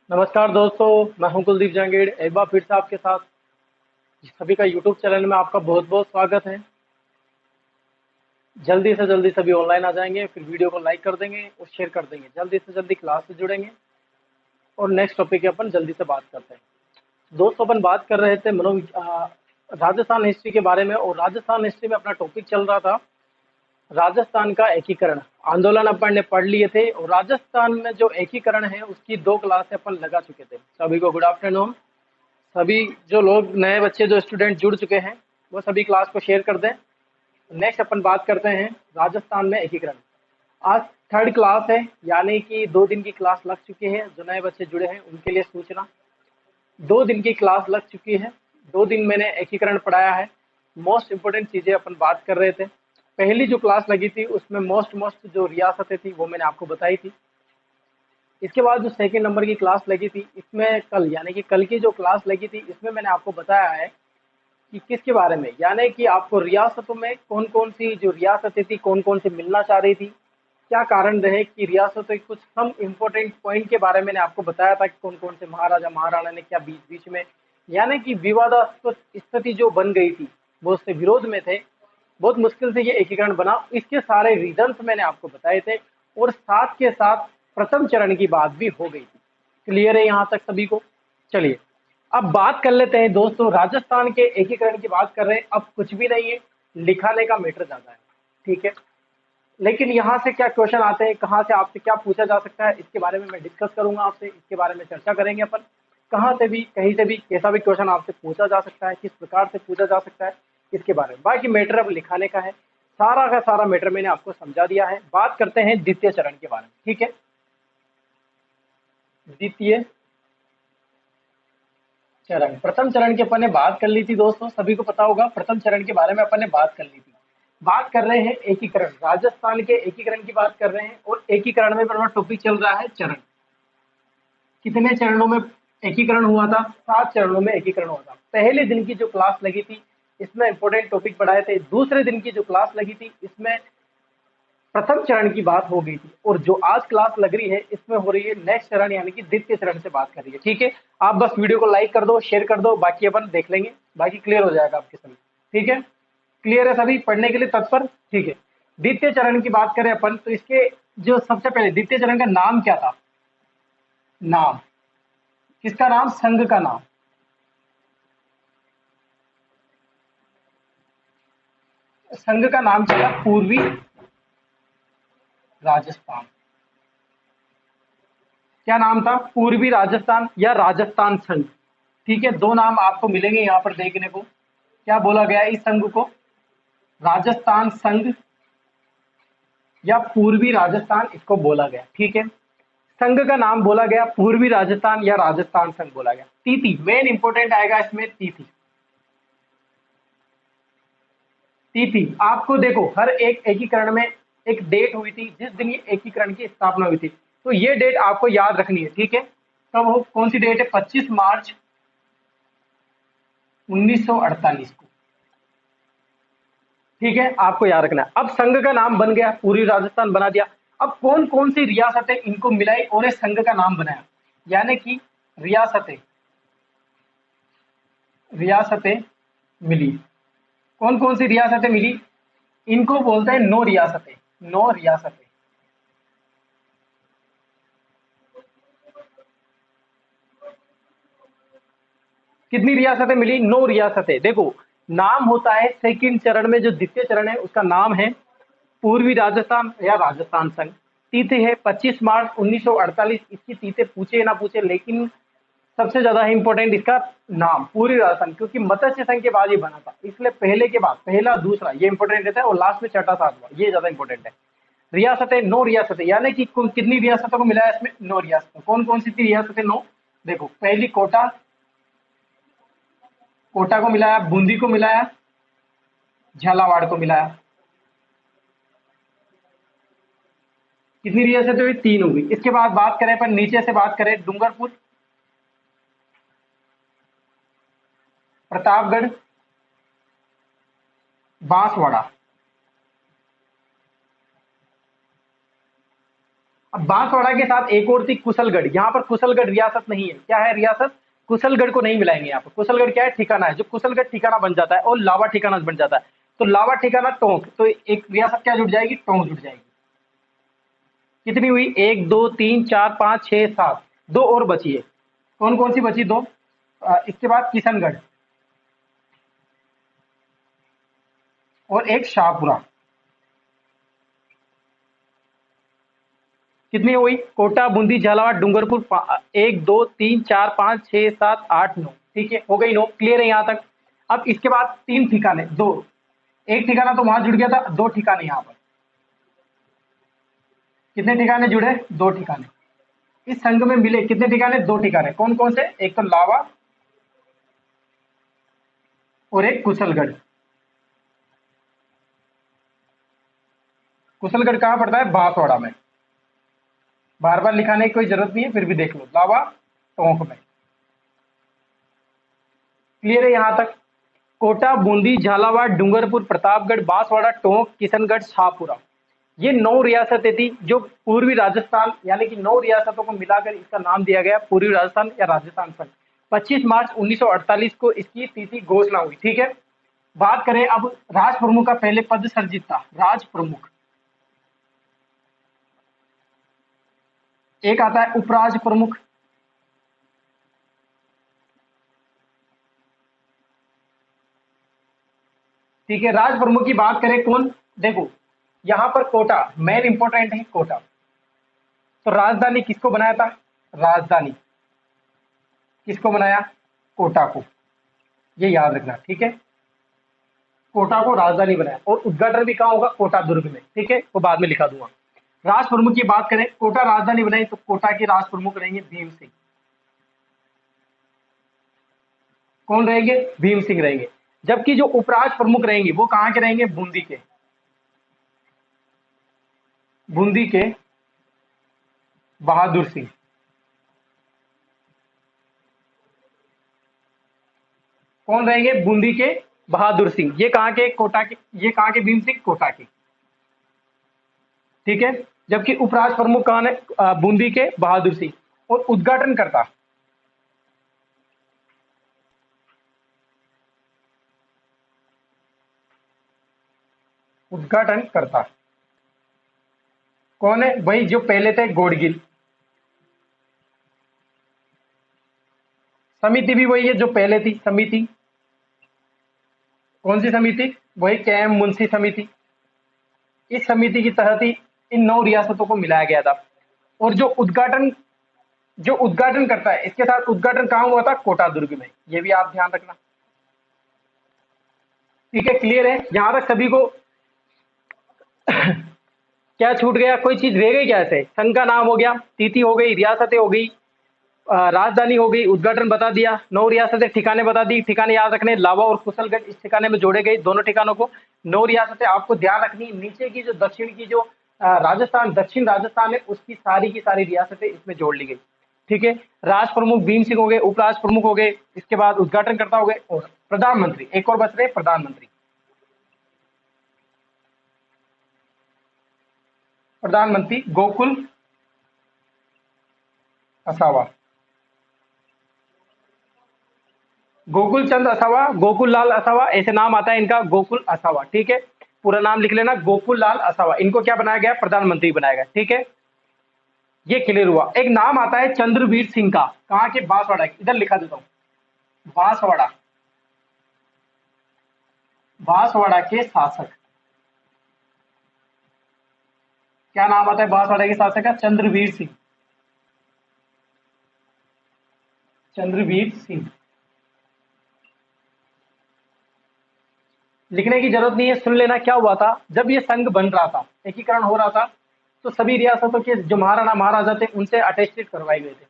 नमस्कार दोस्तों। मैं हूं कुलदीप जहांगीर, एक बार फिर से आपके साथ सभी का यूट्यूब चैनल में आपका बहुत बहुत स्वागत है। जल्दी से जल्दी सभी ऑनलाइन आ जाएंगे, फिर वीडियो को लाइक कर देंगे और शेयर कर देंगे। जल्दी से जल्दी क्लास से जुड़ेंगे और नेक्स्ट टॉपिक पे अपन जल्दी से बात करते हैं। दोस्तों, अपन बात कर रहे थे राजस्थान हिस्ट्री के बारे में, और राजस्थान हिस्ट्री में अपना टॉपिक चल रहा था राजस्थान का एकीकरण। आंदोलन अपन ने पढ़ लिए थे, और राजस्थान में जो एकीकरण है उसकी 2 क्लास अपन लगा चुके थे। सभी को गुड आफ्टरनून। सभी जो लोग नए बच्चे जो स्टूडेंट जुड़ चुके हैं वो सभी क्लास को शेयर कर दें। नेक्स्ट अपन बात करते हैं राजस्थान में एकीकरण। आज थर्ड क्लास है, यानी कि 2 दिन की क्लास लग चुकी है। जो नए बच्चे जुड़े हैं उनके लिए सूचना, 2 दिन की क्लास लग चुकी है। 2 दिन मैंने एकीकरण पढ़ाया है। मोस्ट इंपोर्टेंट चीजें अपन बात कर रहे थे। पहली जो क्लास लगी थी उसमें मोस्ट जो रियासतें थी वो मैंने आपको बताई थी। इसके बाद जो सेकंड नंबर की क्लास लगी थी, इसमें कल यानी कि कल की जो क्लास लगी थी इसमें मैंने आपको बताया है कि किसके बारे में, यानी कि आपको रियासतों में कौन कौन सी जो रियासतें थी कौन कौन सी मिलना चाह रही थी, क्या कारण रहे कि रियासतों के कुछ सम इम्पोर्टेंट पॉइंट के बारे में मैंने आपको बताया था कि कौन कौन से महाराजा महाराणा ने क्या बीच बीच में, यानी कि विवादास्पद स्थिति जो बन गई थी वो उससे विरोध में थे। बहुत मुश्किल से ये एकीकरण बना, इसके सारे रीजंस मैंने आपको बताए थे, और साथ के साथ प्रथम चरण की बात भी हो गई थी। क्लियर है यहाँ तक सभी को? चलिए अब बात कर लेते हैं दोस्तों, राजस्थान के एकीकरण की बात कर रहे हैं। अब कुछ भी नहीं है, लिखाने का मैटर ज्यादा है, ठीक है। लेकिन यहाँ से क्या क्वेश्चन आते हैं, कहाँ से आपसे क्या पूछा जा सकता है, इसके बारे में मैं डिस्कस करूंगा आपसे, इसके बारे में चर्चा करेंगे अपन। कहाँ से भी कहीं से भी कैसा भी क्वेश्चन आपसे पूछा जा सकता है, किस प्रकार से पूछा जा सकता है, इसके बारे में। बाकी मैटर अब लिखाने का है। सारा का सारा मैटर मैंने आपको समझा दिया है। बात करते हैं द्वितीय चरण के बारे में, ठीक है। द्वितीय चरण, प्रथम चरण की अपन ने बात कर ली थी दोस्तों, सभी को पता होगा प्रथम चरण के बारे में अपन ने बात कर ली थी। बात कर रहे हैं एकीकरण, राजस्थान के एकीकरण की बात कर रहे हैं, और एकीकरण में अपना टॉपिक चल रहा है चरण। कितने चरणों में एकीकरण हुआ था? 7 चरणों में एकीकरण हुआ था। पहले दिन की जो क्लास लगी थी इसमें इंपोर्टेंट टॉपिक पढ़ाए थे। दूसरे दिन की जो क्लास लगी थी इसमें प्रथम चरण की बात हो गई थी, और जो आज क्लास लग रही है इसमें हो रही है नेक्स्ट चरण यानी कि द्वितीय चरण से बात कर रही है, ठीक है। आप बस वीडियो को लाइक कर दो, शेयर कर दो, बाकी अपन देख लेंगे, बाकी क्लियर हो जाएगा आपके सभी, ठीक है। क्लियर है सभी, पढ़ने के लिए तत्पर? ठीक है। द्वितीय चरण की बात करें अपन तो इसके जो सबसे पहले द्वितीय चरण का नाम क्या था? नाम किसका नाम? संघ का नाम। संघ का नाम चला पूर्वी राजस्थान। क्या नाम था? पूर्वी राजस्थान या राजस्थान संघ, ठीक है। दो नाम आपको मिलेंगे यहाँ पर देखने को। क्या बोला गया है इस संघ को? राजस्थान संघ या पूर्वी राजस्थान इसको बोला गया, ठीक है। संघ का नाम बोला गया, पूर्वी राजस्थान या राजस्थान संघ बोला गया। तिथि मेन इंपोर्टेंट आएगा इसमें, तिथि। तिथि आपको देखो, हर एक एकीकरण में एक डेट हुई थी जिस दिन ये एकीकरण की स्थापना हुई थी, तो ये डेट आपको याद रखनी है, ठीक है। कब हो, कौन सी डेट है? 25 मार्च 1948 को, ठीक है, आपको याद रखना है। अब संघ का नाम बन गया, पूरी राजस्थान बना दिया। अब कौन कौन सी रियासतें इनको मिलाई और इस संघ का नाम बनाया, यानी कि रियासतें रियासतें मिली। कौन कौन सी रियासतें मिली? इनको बोलते हैं नौ रियासतें। नौ रियासतें। कितनी रियासतें मिली? 9 रियासतें। देखो, नाम होता है सेकंड चरण में, जो द्वितीय चरण है उसका नाम है पूर्वी राजस्थान या राजस्थान संघ। तिथि है 25 मार्च 1948। इसकी तिथि पूछे ना पूछे, लेकिन सबसे ज्यादा इंपॉर्टेंट इसका नाम पूरी राजस्थान, क्योंकि मत्स्य संघ के बाद ये बना था, इसलिए पहले के बाद पहला दूसरा ये इंपॉर्टेंट रहता है, और लास्ट में छठा सातवां ये ज्यादा इंपॉर्टेंट है। रियासतें, 9 रियासतें, यानी कि कितनी रियासतों को मिला है इसमें? 9 रियासतों। कौन कौन सी थी रियासतें? 9। देखो, पहली कोटा, कोटा को मिलाया, बूंदी को मिलाया, झालावाड़ को मिलाया। कितनी रियासतें हुई? 3 हुई। इसके बाद बात करें पर नीचे से बात करें, डूंगरपुर, प्रतापगढ़, बांसवाड़ा। अब बांसवाड़ा के साथ एक और थी कुशलगढ़। यहाँ पर कुशलगढ़ रियासत नहीं है, क्या है रियासत, कुशलगढ़ को नहीं मिलाएंगे यहाँ पर। कुशलगढ़ क्या है, ठिकाना है। जो कुशलगढ़ ठिकाना बन जाता है और लावा ठिकाना बन जाता है, तो लावा ठिकाना टोंक, तो एक रियासत क्या जुड़ जाएगी, टोंक जुड़ जाएगी। कितनी हुई, 1 2 3 4 5 6 7, दो और बची है। कौन कौन सी बची, दो। इसके बाद किशनगढ़ और एक शाहपुरा। कितनी हुई, कोटा, बूंदी, झालावाड़, डूंगरपुर, 1 2 3 4 5 6 7 8 9, ठीक है, हो गई 9। क्लियर है यहाँ तक। अब इसके बाद 3 ठिकाने, दो, एक ठिकाना तो वहां जुड़ गया था, 2 ठिकाने यहाँ पर। कितने ठिकाने जुड़े, 2 ठिकाने। इस संघ में मिले कितने ठिकाने, 2 ठिकाने। कौन कौन से, एक तो लावा और एक कुशलगढ़। कुशलगढ़ कहाँ पड़ता है, बांसवाड़ा में। बार बार लिखाने की कोई जरूरत नहीं है, फिर भी देख लो, लावा टोंक में। क्लियर है यहाँ तक। कोटा, बूंदी, झालावाड़, डूंगरपुर, प्रतापगढ़, बांसवाड़ा, टोंक, किशनगढ़, शाहपुरा, ये 9 रियासतें थी जो पूर्वी राजस्थान, यानी कि 9 रियासतों को मिलाकर इसका नाम दिया गया पूर्वी राजस्थान या राजस्थान संघ। 25 मार्च 1948 को इसकी तिथि घोषणा हुई, ठीक है। बात करें अब राज प्रमुख का, पहले पद सर्जित था राज प्रमुख। एक आता है उपराज प्रमुख, ठीक है। राज प्रमुख की बात करें कौन, देखो यहाँ पर कोटा मेन इंपॉर्टेंट है, कोटा। तो राजधानी किसको बनाया था, राजधानी किसको बनाया, कोटा को, ये याद रखना, ठीक है। कोटा को राजधानी बनाया, और उद्घाटन भी कहाँ होगा, कोटा दुर्ग में, ठीक है, वो बाद में लिखा दूंगा। राज प्रमुख की बात करें, कोटा राजधानी बनाई तो कोटा के राज प्रमुख रहेंगे भीम सिंह। कौन रहेंगे, भीम सिंह रहेंगे। जबकि जो उपराज प्रमुख रहेंगे वो कहाँ के रहेंगे, बूंदी के, बूंदी के बहादुर सिंह। कौन रहेंगे, बूंदी के बहादुर सिंह। ये कहाँ के, कोटा के, ये कहाँ के भीम सिंह, कोटा के, ठीक है। जबकि उपराज प्रमुख कौन है, बूंदी के बहादुर सिंह। और उद्घाटन करता, उद्घाटन करता कौन है, वही जो पहले थे गोडगिल। समिति भी वही है जो पहले थी, समिति कौन सी समिति, वही कैम मुंशी समिति। इस समिति के तहत ही इन 9 रियासतों को मिलाया गया था। और जो उद्घाटन करता है, इसके साथ उद्घाटन कहाँ हुआ था, कोटा दुर्ग में, ये भी आप ध्यान रखना, ठीक है। क्लियर है यहां तक सभी को। क्या छूट गया, कोई चीज रह गई क्या, ऐसे संघ का नाम हो गया, तिथि हो गई, रियासतें हो गई, राजधानी हो गई, उद्घाटन बता दिया, 9 रियासतें, ठिकाने बता दी। ठिकाने याद रखने, लावा और कुशलगढ़ इस ठिकाने में जोड़े गए, दोनों ठिकानों को। 9 रियासतें आपको ध्यान रखनी, नीचे की जो दक्षिण की जो राजस्थान, दक्षिण राजस्थान है, उसकी सारी की सारी रियासतें इसमें जोड़ ली गई, ठीक है। राज प्रमुख भीम सिंह हो गए, उपराज प्रमुख हो गए, इसके बाद उद्घाटनकर्ता हो गए, और प्रधानमंत्री एक और बच रहे, प्रधानमंत्री। प्रधानमंत्री गोकुल असावा, गोकुल चंद असावा, गोकुल लाल असावा, ऐसे नाम आता है इनका, गोकुल असावा, ठीक है। पूरा नाम लिख लेना, गोकुल लाल असावा। इनको क्या बनाया गया, प्रधानमंत्री बनाया गया, ठीक है। ये क्लियर हुआ। एक नाम आता है चंद्रवीर सिंह का, कहाँ के, बांसवाड़ा, इधर लिखा देता हूं, बांसवाड़ा, बांसवाड़ा के शासक। क्या नाम आता है बांसवाड़ा के शासक का, चंद्रवीर सिंह, चंद्रवीर सिंह। लिखने की जरूरत नहीं है, सुन लेना। क्या हुआ था, जब ये संघ बन रहा था, एकीकरण हो रहा था, तो सभी रियासतों के जो महाराणा महाराजा थे उनसे अटेस्टेड करवाए गए थे।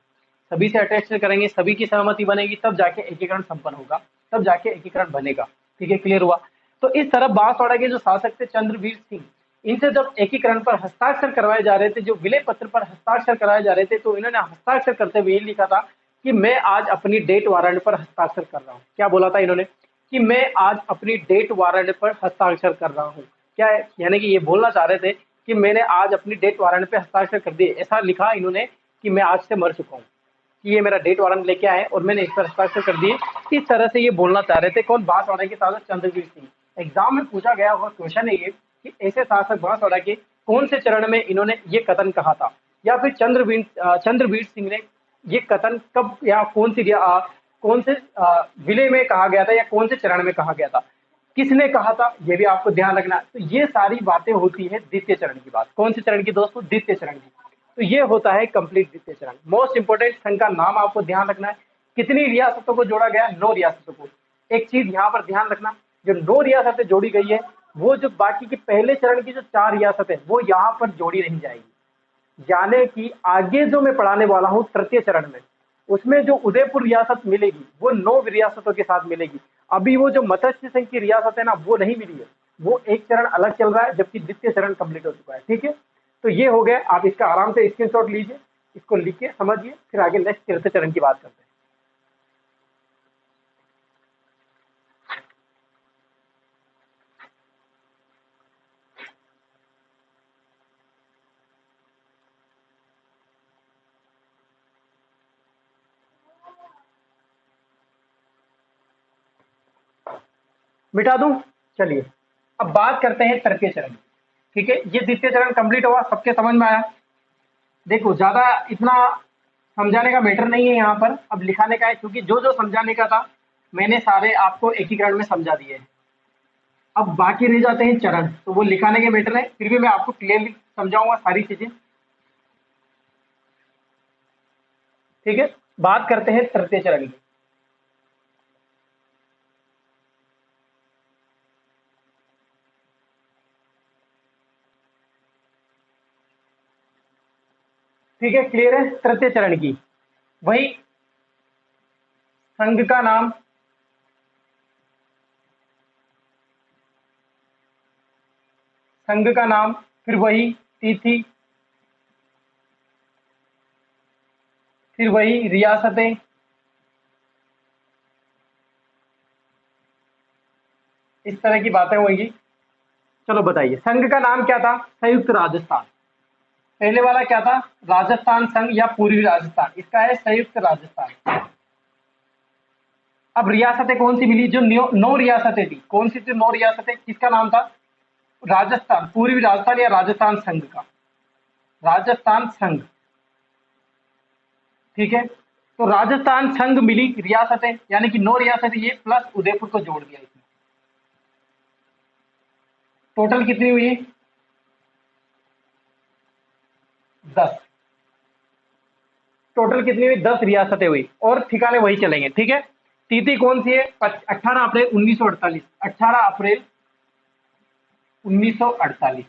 सभी से अटेस्टेड करेंगे, सभी की सहमति बनेगी, तब जाके एकीकरण संपन्न होगा, तब जाके एकीकरण बनेगा, ठीक है। क्लियर हुआ। तो इस तरफ बांसवाड़ा के जो शासक थे चंद्रवीर सिंह, इनसे जब एकीकरण पर हस्ताक्षर करवाए जा रहे थे, जो विलय पत्र पर हस्ताक्षर कराए जा रहे थे, तो इन्होंने हस्ताक्षर करते हुए ये लिखा था कि मैं आज अपनी डेट वारंट पर हस्ताक्षर कर रहा हूँ। क्या बोला था इन्होंने, कि मैं आज अपनी डेट वारंट पर हस्ताक्षर कर रहा हूँ। क्या है, यानी कि ये बोलना चाह रहे थे कि मैंने आज अपनी डेथ वारंट पे हस्ताक्षर कर दिए, ऐसा लिखा इन्होंने कि मैं आज से मर चुका हूँ, कि ये मेरा डेथ वारंट लेके आए और मैंने इस पर हस्ताक्षर कर दिए। इस तरह से ये बोलना चाह रहे थे। कौन? बांसवाड़ा के शासक चंद्रवीर सिंह। एग्जाम में पूछा गया हुआ क्वेश्चन है ये कि ऐसे शासक बांसवाड़ा के कौन से चरण में इन्होंने ये कथन कहा था, या फिर चंद्रवीर सिंह ने ये कथन कब या कौन से विलय में कहा गया था, या कौन से चरण में कहा गया था, किसने कहा था, ये भी आपको ध्यान रखना है। तो ये सारी बातें होती है द्वितीय चरण की बात। कौन से चरण की दोस्तों? द्वितीय चरण की। तो ये होता है कंप्लीट द्वितीय चरण। मोस्ट इंपोर्टेंट संघ का नाम आपको ध्यान रखना है। कितनी रियासतों को जोड़ा गया? 9 रियासतों को। एक चीज यहाँ पर ध्यान रखना, जो 9 रियासतें जोड़ी गई है, वो जो बाकी की पहले चरण की जो 4 रियासतें वो यहाँ पर जोड़ी नहीं जाएगी। यानी कि आगे जो मैं पढ़ाने वाला हूँ तृतीय चरण में, उसमें जो उदयपुर रियासत मिलेगी वो 9 रियासतों के साथ मिलेगी। अभी वो जो मत्स्य संघ की रियासत है ना, वो नहीं मिली है, वो एक चरण अलग चल रहा है, जबकि द्वितीय चरण कंप्लीट हो चुका है। ठीक है, तो ये हो गया। आप इसका आराम से स्क्रीनशॉट लीजिए, इसको लिख के समझिए, फिर आगे नेक्स्ट तृतीय चरण की बात करते हैं। मिटा दूं? चलिए अब बात करते हैं तृतीय चरण। ठीक है, ये द्वितीय चरण कंप्लीट हुआ, सबके समझ में आया। देखो ज्यादा इतना समझाने का मैटर नहीं है यहाँ पर, अब लिखाने का है, क्योंकि जो जो समझाने का था मैंने सारे आपको एकीकरण में समझा दिए हैं। अब बाकी रह जाते हैं चरण, तो वो लिखाने के मैटर है, फिर भी मैं आपको क्लियरली समझाऊंगा सारी चीजें। ठीक है, बात करते हैं तृतीय चरण की। ठीक है, क्लियर है तृतीय चरण की। वही संघ का नाम, संघ का नाम, फिर वही तिथि, फिर वही रियासतें, इस तरह की बातें होंगी। चलो बताइए, संघ का नाम क्या था? संयुक्त राजस्थान। पहले वाला क्या था? राजस्थान संघ या पूर्वी राजस्थान, इसका है संयुक्त राजस्थान। अब रियासतें कौन सी मिली? जो 9 रियासतें थी, कौन सी थी 9 रियासतें? किसका नाम था? राजस्थान, पूर्वी राजस्थान या राजस्थान संघ का, राजस्थान संघ। ठीक है, तो राजस्थान संघ मिली रियासतें, यानी कि 9 रियासतें, ये प्लस उदयपुर को जोड़ दिया इसमें। टोटल कितनी हुई? 10। टोटल कितनी हुई? 10 रियासतें हुई, और ठिकाने वही चलेंगे। ठीक है, तिथि कौन सी है? 18 अप्रैल 1948। 18 अप्रैल 1948।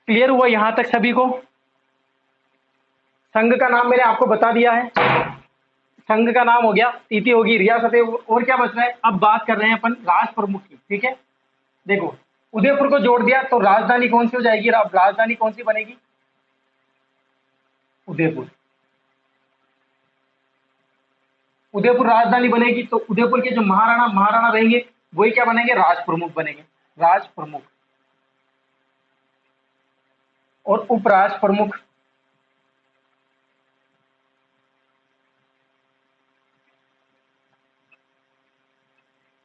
क्लियर हुआ यहां तक सभी को? संघ का नाम मैंने आपको बता दिया है, संघ का नाम हो गया, तिथि होगी, रियासतें, और क्या बच रहा है? अब बात कर रहे हैं अपन राज प्रमुख की। ठीक है, देखो उदयपुर को जोड़ दिया तो राजधानी कौन सी हो जाएगी? अब राजधानी कौन सी बनेगी? उदयपुर। उदयपुर राजधानी बनेगी, तो उदयपुर के जो महाराणा महाराणा रहेंगे वही क्या बनेंगे? राज प्रमुख बनेंगे, राज प्रमुख। और उपराज प्रमुख,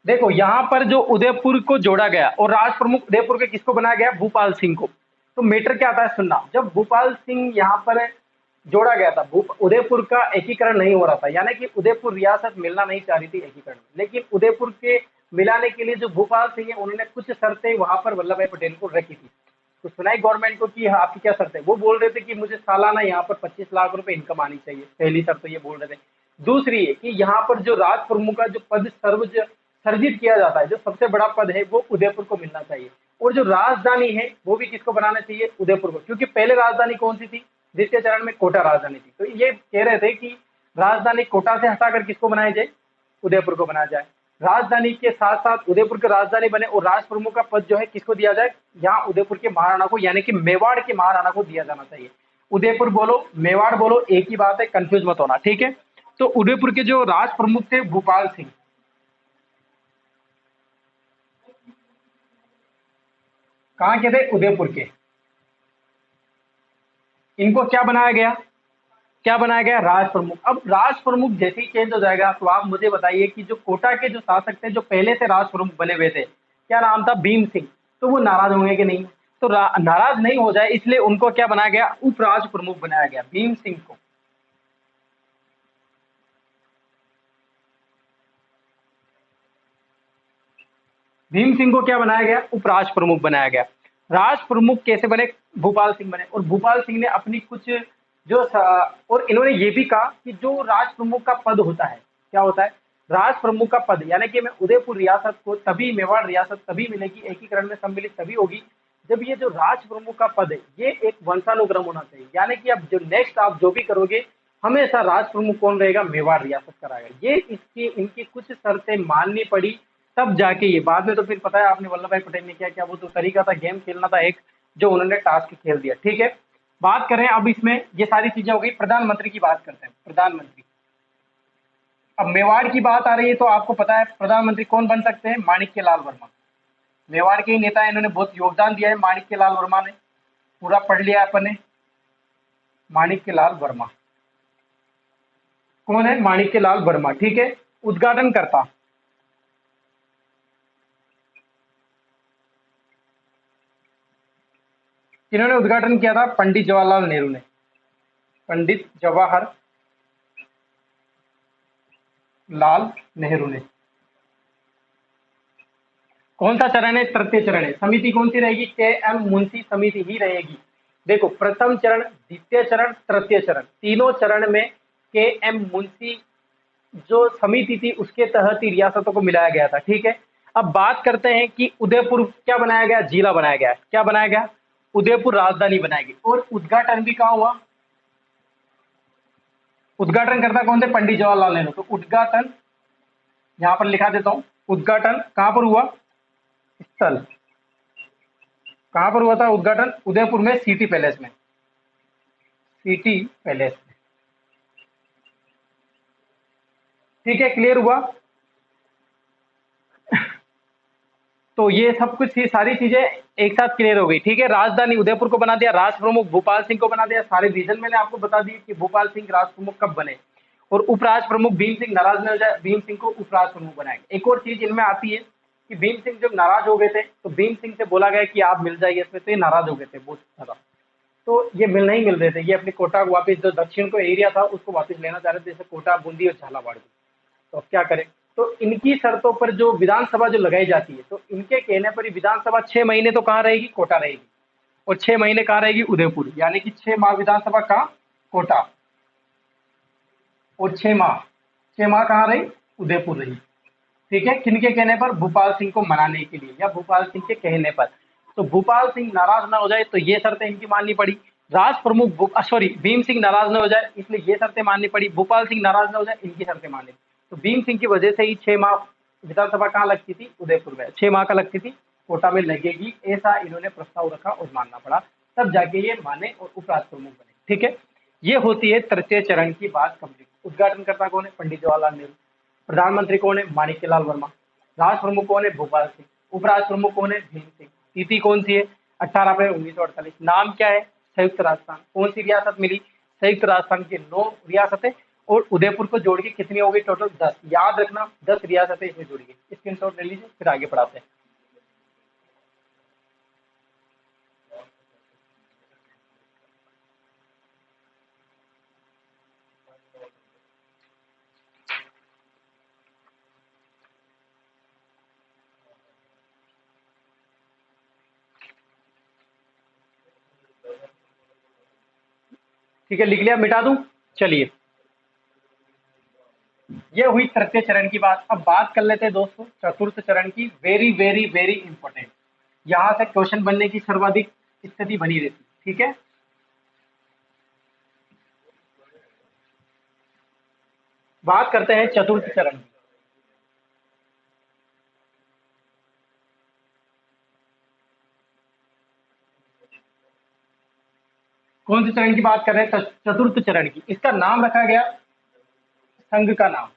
देखो यहां पर जो उदयपुर को जोड़ा गया और राज प्रमुख उदयपुर के किसको बनाया गया? भूपाल सिंह को। तो मैटर क्या आता है सुनना, जब भूपाल सिंह यहाँ पर जोड़ा गया था, उदयपुर का एकीकरण नहीं हो रहा था, यानी कि उदयपुर रियासत मिलना नहीं चाह रही थी एकीकरण में, लेकिन उदयपुर के मिलाने के लिए जो भूपाल सिंह है उन्होंने कुछ शर्तें वहां पर वल्लभ भाई पटेल को रखी थी। तो सुनाई गवर्नमेंट को कि हाँ, आपकी क्या शर्त है? वो बोल रहे थे कि मुझे सालाना यहाँ पर 25 लाख रुपए इनकम आनी चाहिए, पहली शर्त तो ये बोल रहे थे। दूसरी है कि यहाँ पर जो राज प्रमुख का जो पद सर्जित किया जाता है, जो सबसे बड़ा पद है वो उदयपुर को मिलना चाहिए, और जो राजधानी है वो भी किसको बनाना चाहिए? उदयपुर को, क्योंकि पहले राजधानी कौन सी थी? द्वितीय चरण में कोटा राजधानी थी। तो ये कह रहे थे कि राजधानी कोटा से हटाकर किसको बनाया जाए? उदयपुर को बनाया जाए। राजधानी के साथ साथ उदयपुर की राजधानी बने, और राज प्रमुख का पद जो है किसको दिया जाए? यहाँ उदयपुर के महाराणा को, यानी कि मेवाड़ के महाराणा को दिया जाना चाहिए। उदयपुर बोलो मेवाड़ बोलो एक ही बात है, कंफ्यूज मत होना। ठीक है, तो उदयपुर के जो राज प्रमुख थे भूपाल सिंह, कहाँ के थे? उदयपुर के। इनको क्या बनाया गया? क्या बनाया गया? राज प्रमुख। अब राज प्रमुख जैसे ही चेंज हो जाएगा तो आप मुझे बताइए कि जो कोटा के जो शासक थे, जो पहले से राज प्रमुख बने हुए थे, क्या नाम था? भीम सिंह। तो वो नाराज होंगे कि नहीं? तो नाराज नहीं हो जाए इसलिए उनको क्या बनाया गया? उपराज प्रमुख बनाया गया, भीम सिंह को। भीम सिंह को क्या बनाया गया? उपराज प्रमुख बनाया गया। राज प्रमुख कैसे बने? भूपाल सिंह बने। और भूपाल सिंह ने अपनी कुछ और इन्होंने ये भी कहा कि जो राज प्रमुख का पद होता है, क्या होता है? राज प्रमुख का पद, यानी कि मैं उदयपुर रियासत को तभी, मेवाड़ रियासत तभी मिलेगी, एकीकरण में सम्मिलित तभी होगी जब ये जो राज प्रमुख का पद है ये एक वंशानुक्रम होना चाहिए। यानी कि अब जो नेक्स्ट आप जो भी करोगे, हमेशा राज प्रमुख कौन रहेगा? मेवाड़ रियासत का रहेगा। ये इसकी इनकी कुछ शर्तें माननी पड़ी, तब जाके ये। बाद में तो फिर पता है आपने वल्लभ भाई पटेल ने क्या किया, वो तो तरीका था, गेम खेलना था एक, जो उन्होंने टास्क खेल दिया। ठीक है, बात करें अब इसमें, ये सारी चीजें हो गई। प्रधानमंत्री की बात करते हैं। प्रधानमंत्री, अब मेवाड़ की बात आ रही है तो आपको पता है प्रधानमंत्री कौन बन सकते हैं? माणिक्य लाल वर्मा। मेवाड़ के ही नेता है, इन्होंने बहुत योगदान दिया है, माणिक्य लाल वर्मा ने। पूरा पढ़ लिया अपन ने। माणिक्य लाल वर्मा कौन है? माणिक्य लाल वर्मा। ठीक है, उद्घाटन करता, किन्होंने उद्घाटन किया था? पंडित जवाहरलाल नेहरू ने। पंडित जवाहर लाल नेहरू ने। कौन सा चरण है? तृतीय चरण है। समिति कौन सी रहेगी? के एम मुंशी समिति ही रहेगी। देखो, प्रथम चरण, द्वितीय चरण, तृतीय चरण, तीनों चरण में के एम मुंशी जो समिति थी उसके तहत ही रियासतों को मिलाया गया था। ठीक है, अब बात करते हैं कि उदयपुर क्या बनाया गया? जिला बनाया गया। क्या बनाया गया? उदयपुर राजधानी बनाई गई। और उद्घाटन भी कहाँ हुआ? उद्घाटन करता कौन थे? पंडित जवाहरलाल नेहरू। तो उद्घाटन यहां पर लिखा देता हूं, उद्घाटन कहां पर हुआ? स्थल कहां पर हुआ था उद्घाटन? उदयपुर में, सिटी पैलेस में। City palace. ठीक है, क्लियर हुआ? तो ये सब कुछ, ये सारी चीजें एक साथ क्लियर हो गई। ठीक है, राजधानी उदयपुर को बना दिया, राज प्रमुख भूपाल सिंह को बना दिया, सारे रीजन मैंने आपको बता दिए कि भूपाल सिंह राज प्रमुख कब बने। और उपराज प्रमुख भीम सिंह नाराज न हो जाए, भीम सिंह को उपराज प्रमुख बनाएंगे। एक और चीज इनमें आती है कि भीम सिंह जब नाराज हो गए थे तो भीम सिंह से बोला गया कि आप मिल जाइए इसमें, तो ये नाराज हो गए थे बहुत ज्यादा। तो ये मिल नहीं मिल रहे थे, ये अपने कोटा को वापस, जो दक्षिण को एरिया था उसको वापस लेना चाह रहे थे, जैसे कोटा, बूंदी और झालावाड़। तो अब क्या करें? तो इनकी शर्तों पर जो विधानसभा जो लगाई जाती है, तो इनके कहने पर ही विधानसभा 6 महीने तो कहाँ रहेगी? कोटा रहेगी। और 6 महीने कहाँ रहेगी? उदयपुर। यानी कि 6 माह विधानसभा कहाँ? कोटा। और 6 माह, 6 माह कहाँ रही? उदयपुर रही। ठीक है, किनके कहने पर? भूपाल सिंह को मनाने के लिए, या भूपाल सिंह के कहने पर। तो भूपाल सिंह नाराज ना हो जाए तो ये शर्तें इनकी माननी पड़ी। राज प्रमुख, सॉरी, भीम सिंह नाराज ना हो जाए इसलिए ये शर्तें माननी पड़ी। भूपाल सिंह नाराज ना हो जाए, इनकी शर्तें माननी। तो भीम सिंह की वजह से ही 6 माह विधानसभा कहाँ लगती थी? उदयपुर में। 6 माह का लगती थी, कोटा में लगेगी, ऐसा इन्होंने प्रस्ताव रखा और मानना पड़ा। तब जाके ये माने और उपराज प्रमुख बने। ठीक है, ये होती है तृतीय चरण की बात कंप्लीट। उद्घाटन करता कौन है? पंडित जवाहरलाल नेहरू। प्रधानमंत्री कौन है? माणिक्य लाल वर्मा। राज प्रमुख कौन है? भोपाल सिंह। उपराज प्रमुख कौन है? भीम सिंह। तिथि कौन सी है? 18 अप्रैल 1948। नाम क्या है? संयुक्त राजस्थान। कौन सी रियासत मिली? संयुक्त राजस्थान की 9 रियासतें। और उदयपुर को जोड़ के कितनी हो गई टोटल? 10। याद रखना, 10 रियासतें इसमें जुड़ गई। स्क्रीनशॉट ले लीजिए, फिर आगे बढ़ाते हैं। ठीक है, लिख लिया? मिटा दूं? चलिए, ये हुई तृतीय चरण की बात। अब बात कर लेते हैं दोस्तों चतुर्थ चरण की। वेरी वेरी वेरी इंपॉर्टेंट, यहां से क्वेश्चन बनने की सर्वाधिक स्थिति बनी रहती। ठीक है, बात करते हैं चतुर्थ चरण की। कौन से चरण की बात कर रहे हैं? चतुर्थ चरण की। इसका नाम रखा गया संघ का नाम।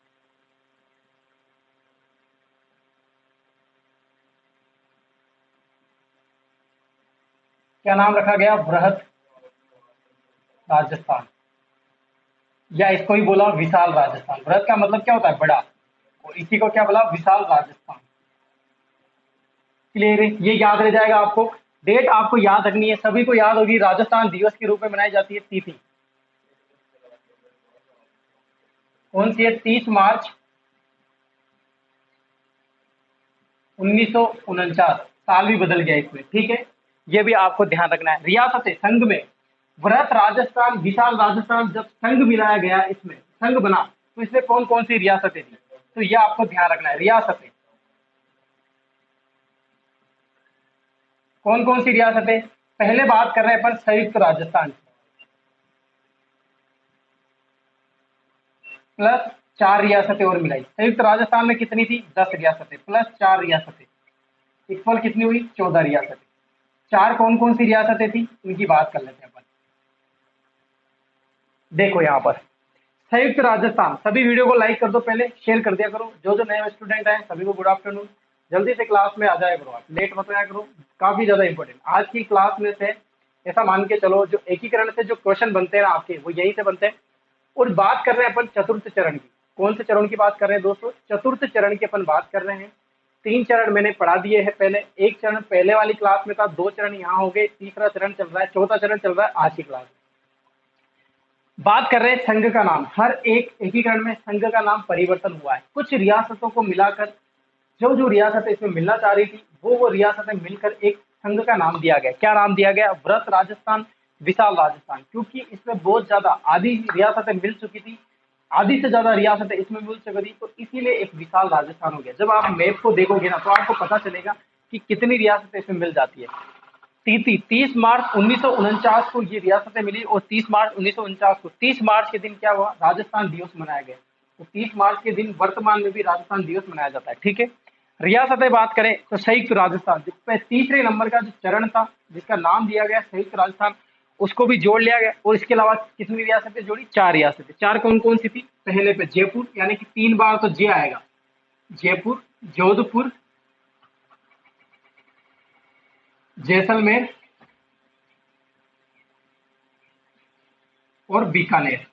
क्या नाम रखा गया? बृहत राजस्थान, या इसको ही बोला विशाल राजस्थान। बृहत का मतलब क्या होता है? बड़ा, और इसी को क्या बोला? विशाल राजस्थान। क्लियर है? ये याद रह जाएगा आपको। डेट आपको याद रखनी है, सभी को याद होगी। राजस्थान दिवस के रूप में मनाई जाती है तिथि कौन सी है? 30 मार्च 1949। साल भी बदल गया इसमें, ठीक है। ये भी आपको ध्यान रखना है। रियासतें संघ में वृहत राजस्थान, विशाल राजस्थान, जब संघ मिलाया गया, इसमें संघ बना, तो इसमें कौन कौन सी रियासतें थी? तो ये आपको ध्यान रखना है। रियासतें कौन कौन सी रियासतें? पहले बात कर रहे हैं अपन संयुक्त राजस्थान प्लस 4 रियासतें और मिलाई। संयुक्त राजस्थान में कितनी थी? 10 रियासतें प्लस 4 रियासतें इक्वल कितनी हुई? 14 रियासतें। चार कौन कौन सी रियासतें थी, उनकी बात कर लेते हैं अपन। देखो यहाँ पर संयुक्त राजस्थान, सभी वीडियो को लाइक कर दो, पहले शेयर कर दिया करो। जो जो नए स्टूडेंट हैं सभी को गुड आफ्टरनून। जल्दी से क्लास में आ जाया करो, आप लेट मत आया करो। काफी ज्यादा इंपॉर्टेंट आज की क्लास में से, ऐसा मान के चलो, जो एकीकरण से जो क्वेश्चन बनते हैं ना आपके, वो यहीं से बनते हैं। और बात कर रहे हैं अपन चतुर्थ चरण की। कौन से चरण की बात कर रहे हैं दोस्तों? चतुर्थ चरण की अपन बात कर रहे हैं। 3 चरण मैंने पढ़ा दिए हैं पहले। एक चरण पहले वाली क्लास में था, 2 चरण यहाँ हो गए, तीसरा चरण चल रहा है, चौथा चरण चल रहा है आज की क्लास में। बात कर रहे हैं संघ का नाम। हर एक एकीकरण में संघ का नाम परिवर्तन हुआ है। कुछ रियासतों को मिलाकर, जो जो रियासतें इसमें मिलना चाह रही थी, वो रियासतें मिलकर एक संघ का नाम दिया गया। क्या नाम दिया गया? वृहत राजस्थान, विशाल राजस्थान। क्योंकि इसमें बहुत ज्यादा, आधी रियासतें मिल चुकी थी, आधी से ज्यादा रियासतें इसमें मिल चुकी थी, तो इसीलिए एक विशाल राजस्थान हो गया। जब आप मैप को देखोगे ना, तो आपको पता चलेगा कि कितनी रियासतें इसमें मिल जाती है। 30 मार्च 1949 को ये रियासतें मिली, और 30 मार्च 1949 को, 30 मार्च के दिन क्या हुआ? राजस्थान दिवस मनाया गया। तो 30 मार्च के दिन वर्तमान में भी राजस्थान दिवस मनाया जाता है, ठीक है। रियासतें बात करें तो संयुक्त राजस्थान, जिस पे तीसरे नंबर का जो चरण था, जिसका नाम दिया गया संयुक्त राजस्थान, उसको भी जोड़ लिया गया। और इसके अलावा कितनी रियासतें जोड़ी? 4 रियासतें। चार कौन कौन सी थी? पहले पे जयपुर, यानी कि 3 बार तो जे आएगा। जयपुर, जोधपुर, जैसलमेर और बीकानेर।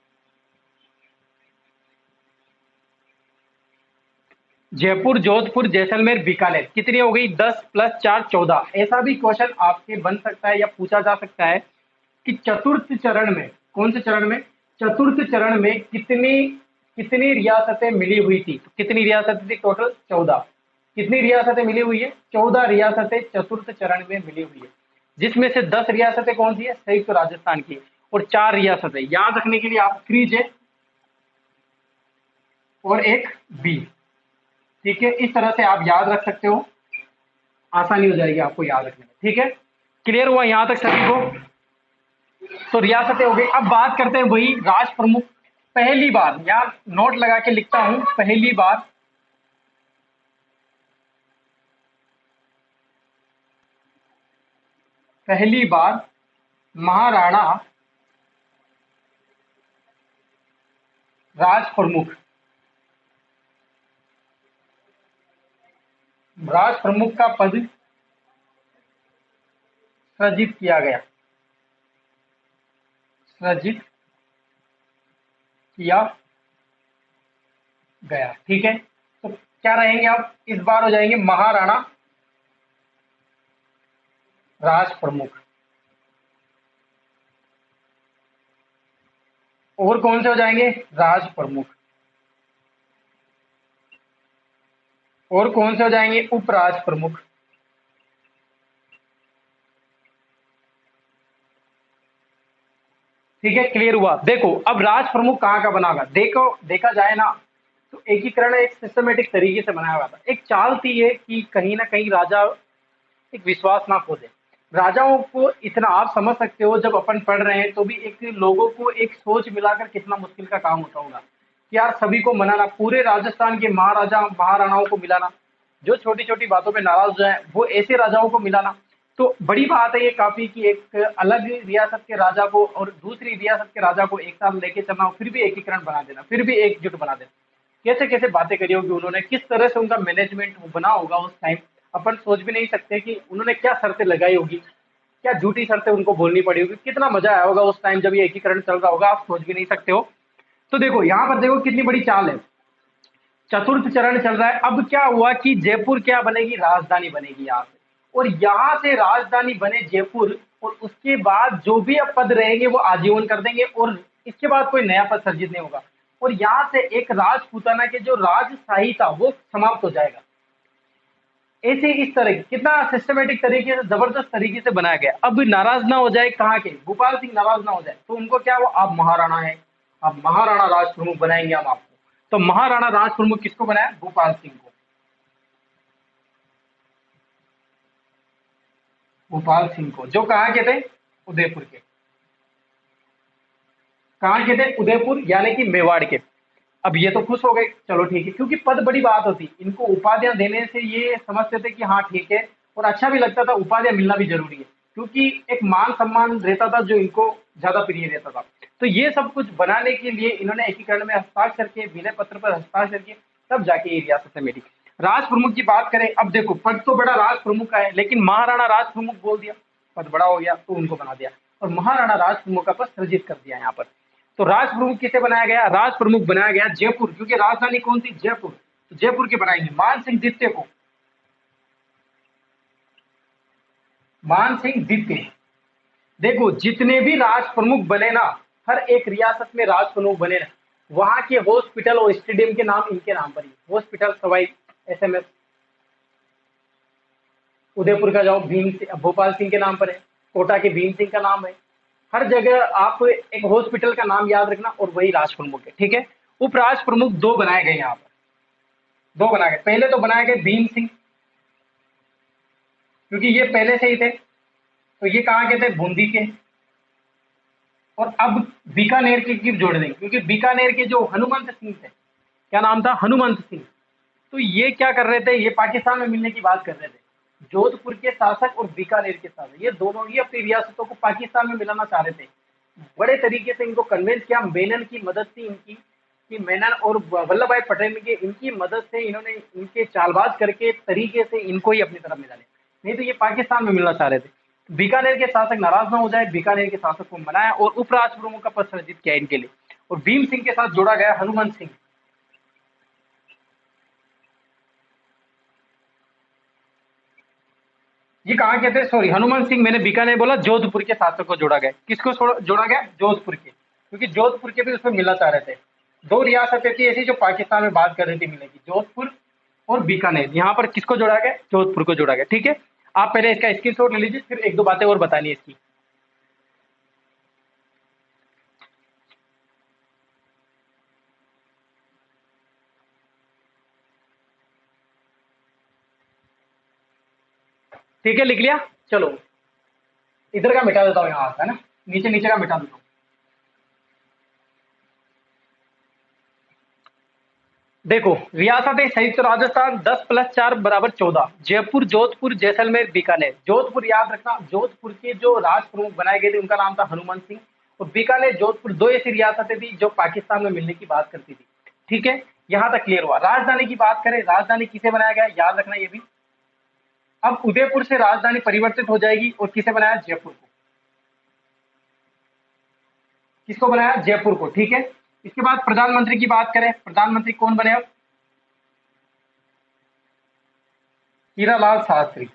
जयपुर, जोधपुर, जैसलमेर, बीकानेर। कितनी हो गई? 10 प्लस 4 14। ऐसा भी क्वेश्चन आपके बन सकता है या पूछा जा सकता है कि चतुर्थ चरण में, कौन से चरण में? चतुर्थ चरण में कितनी कितनी रियासतें मिली हुई थी? तो कितनी रियासतें थी? टोटल 14। कितनी रियासतें मिली हुई है? 14 रियासतें चतुर्थ चरण में मिली हुई है, जिसमें से 10 रियासतें कौन सी है? संयुक्त राजस्थान की। और 4 रियासतें याद रखने के लिए आप क्रीज है और एक बी, ठीक है। इस तरह से आप याद रख सकते हो, आसानी हो जाएगी आपको याद रखने में, ठीक है। क्लियर हुआ यहां तक सभी को? तो रियासतें हो गई। अब बात करते हैं वही राज प्रमुख। पहली बार, यार नोट लगा के लिखता हूं, पहली बार महाराणा राज प्रमुख, राज प्रमुख का पद सृजित किया गया, सृजित किया गया, ठीक है। तो क्या रहेंगे आप? इस बार हो जाएंगे महाराणा राज प्रमुख। और कौन से हो जाएंगे? राज प्रमुख। और कौन से हो जाएंगे? उपराज प्रमुख। ठीक है, क्लियर हुआ? देखो अब राज प्रमुख कहाँ का बना हुआ, देखो देखा जाए ना, तो एकीकरण एक सिस्टमेटिक तरीके से बनाया हुआ था। एक चाल थी ये कि कहीं ना कहीं राजा एक विश्वास ना खो दे। राजाओं को इतना आप समझ सकते हो, जब अपन पढ़ रहे हैं तो भी एक लोगों को एक सोच मिलाकर कितना मुश्किल का काम होता होगा कि यार सभी को मनाना, पूरे राजस्थान के महाराजा महाराणाओं को मिलाना, जो छोटी छोटी बातों पे नाराज जो है वो ऐसे राजाओं को मिलाना। तो बड़ी बात है ये काफी कि एक अलग रियासत के राजा को और दूसरी रियासत के राजा को एक साथ लेके चलना, फिर भी एकीकरण बना देना, फिर भी एकजुट बना देना। कैसे कैसे बातें करी होगी उन्होंने, किस तरह से उनका मैनेजमेंट बना होगा उस टाइम, अपन सोच भी नहीं सकते कि उन्होंने क्या शर्तें लगाई होगी। क्या झूठी शर्तें उनको बोलनी पड़ी होगी, कितना मजा आया होगा उस टाइम जब ये एकीकरण चल रहा होगा, आप सोच भी नहीं सकते हो। तो देखो यहाँ पर देखो कितनी बड़ी चाल है। चतुर्थ चरण चल रहा है। अब क्या हुआ कि जयपुर क्या बनेगी, राजधानी बनेगी यहाँ से, और यहाँ से राजधानी बने जयपुर, और उसके बाद जो भी अब पद रहेंगे वो आजीवन कर देंगे, और इसके बाद कोई नया पद सर्जित नहीं होगा, और यहाँ से एक राजपूताना के जो राजशाही था वो समाप्त हो जाएगा। ऐसे इस तरह की कितना सिस्टमेटिक तरीके से, जबरदस्त तरीके से बनाया गया। अब नाराज ना हो जाए कहाँ के, भोपाल सिंह नाराज ना हो जाए, तो उनको क्या, वो आप महाराणा है, आप महाराणा राज प्रमुख बनाएंगे हम आपको। तो महाराणा राज प्रमुख किसको बनाया, भोपाल सिंह को। भोपाल सिंह को, जो कहाँ के थे, उदयपुर के। कहाँ के थे, उदयपुर यानी कि मेवाड़ के। अब ये तो खुश हो गए, चलो ठीक है, क्योंकि पद बड़ी बात होती, इनको उपाधियां देने से ये समझते थे कि हाँ ठीक है, और अच्छा भी लगता था, उपाधियां मिलना भी जरूरी है, क्योंकि एक मान सम्मान रहता था जो इनको ज्यादा प्रिय रहता था। तो ये सब कुछ बनाने के लिए इन्होंने एकीकरण में हस्ताक्षर किए, विनय पत्र पर हस्ताक्षर किए, तब जाके ये रियासत मिली। राज प्रमुख की बात करें, अब देखो पद तो बड़ा राज प्रमुख का है, लेकिन महाराणा राज प्रमुख बोल दिया, पद बड़ा हो गया तो उनको बना दिया, और महाराणा राज प्रमुख का पद सृजित कर दिया यहाँ पर। तो राज प्रमुख किसे बनाया गया, राज प्रमुख बनाया गया जयपुर, क्योंकि राजधानी कौन थी, जयपुर, तो जयपुर के बनाएंगे मान सिंह द्वितीय को। मान सिंह द्वितीय, देखो जितने भी राज प्रमुख बने ना, हर एक रियासत में राज प्रमुख बने ना, वहां के हॉस्पिटल और स्टेडियम के नाम इनके नाम पर ही। हॉस्पिटल सवाई एसएमएस, उदयपुर का जाओ भीम भोपाल सिंह के नाम पर है, कोटा के भीम सिंह का नाम है। हर जगह आप एक हॉस्पिटल का नाम याद रखना, और वही राज प्रमुख है, ठीक है। उपराज प्रमुख दो बनाए गए यहाँ पर, दो बनाए गए। पहले तो बनाए गए भीम सिंह, क्योंकि ये पहले से ही थे, तो ये कहाँ के थे, बूंदी के। और अब बीकानेर के जोड़ देंगे, क्योंकि बीकानेर के जो हनुमंत सिंह थे, क्या नाम था, हनुमंत सिंह, तो ये क्या कर रहे थे, ये पाकिस्तान में मिलने की बात कर रहे थे। जोधपुर के शासक और बीकानेर के शासक, ये दोनों ही अपनी रियासतों को पाकिस्तान में मिलाना चाह रहे थे। बड़े तरीके से इनको कन्विंस किया, मेनन की मदद थी इनकी, कि मेनन और वल्लभ भाई पटेल के इनकी मदद से इन्होंने इनके चालबाज करके तरीके से इनको ही अपनी तरफ मिला ले, नहीं तो ये पाकिस्तान में मिलना चाह रहे थे। बीकानेर के शासक नाराज ना हो जाए, बीकानेर के शासक को मनाया और उपराष्ट्र प्रमुख का पद सृजित किया इनके लिए, और भीम सिंह के साथ जोड़ा गया हनुमंत सिंह। ये कहाँ के थे, सॉरी हनुमान सिंह, मैंने बीकानेर बोला, जोधपुर के शासक को जोड़ा गया। किसको जोड़ा गया, जोधपुर के, क्योंकि जोधपुर के भी उसमें मिलना चाह रहे थे। दो रियासतें थी ऐसी जो पाकिस्तान में बात कर रही थी मिलने की, जोधपुर और बीकानेर। यहाँ पर किसको जोड़ा गया, जोधपुर को जोड़ा गया, ठीक है। आप पहले इसका स्क्रीनशॉट ले लीजिए, फिर एक दो बातें और बतानी है इसकी। ठीक है, लिख लिया, चलो इधर का मिटा देता हूँ, यहाँ है ना, नीचे नीचे का मिटा देता हूँ। देखो रियासत है संयुक्त राजस्थान 10+4 = 14, जयपुर, जोधपुर, जैसलमेर, बीकानेर। जोधपुर याद रखना, जोधपुर के जो राज प्रमुख बनाए गए थे उनका नाम था हनुमान सिंह, और बीकानेर, जोधपुर दो ऐसी रियासतें थी जो पाकिस्तान में मिलने की बात करती थी, ठीक है। यहाँ तक क्लियर हुआ। राजधानी की बात करें, राजधानी किसे बनाया गया, याद रखना ये भी। अब उदयपुर से राजधानी परिवर्तित हो जाएगी, और किसे बनाया, जयपुर को। किसको बनाया, जयपुर को, ठीक है। इसके बाद प्रधानमंत्री की बात करें, प्रधानमंत्री कौन बने अब, हीरालाल शास्त्री।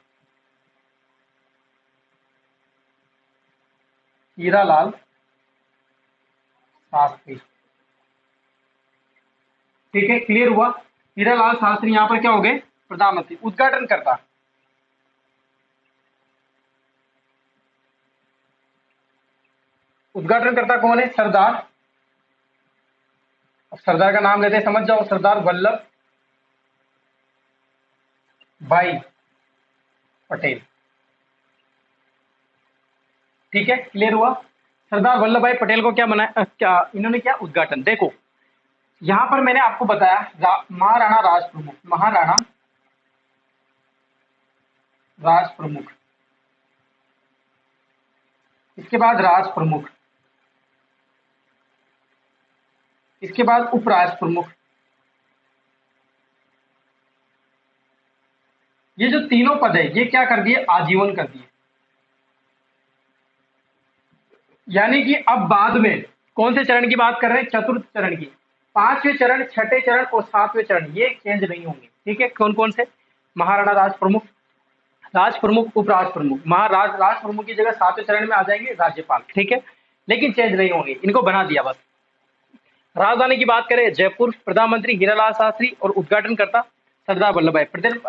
हीरालाल शास्त्री, ठीक है, क्लियर हुआ। हीरालाल शास्त्री यहाँ पर क्या हो गए, प्रधानमंत्री। उद्घाटन करता, उद्घाटन करता कौन है, सरदार। अब सरदार का नाम लेते हैं, समझ जाओ, सरदार वल्लभ भाई पटेल, ठीक है, क्लियर हुआ। सरदार वल्लभ भाई पटेल को क्या बनाया, क्या इन्होंने, क्या उद्घाटन। देखो यहां पर मैंने आपको बताया महाराणा राज प्रमुख, महाराणा राज प्रमुख, इसके बाद राज प्रमुख, इसके बाद उपराज प्रमुख। ये जो तीनों पद है ये क्या कर दिए, आजीवन कर दिए। यानी कि अब बाद में कौन से चरण की बात कर रहे हैं? चतुर्थ चरण की। पांचवें चरण, छठे चरण और सातवें चरण ये चेंज नहीं होंगे। ठीक है, कौन कौन से? महाराणा राज प्रमुख, राज प्रमुख, उपराज प्रमुख। महाराज राज प्रमुख की जगह सातवें चरण में आ जाएंगे राज्यपाल। ठीक है, लेकिन चेंज नहीं होंगे, इनको बना दिया बस। राजधानी की बात करें, जयपुर। प्रधानमंत्री हीरालाल शास्त्री और उद्घाटनकर्ता सरदार वल्लभ भाई पटेल।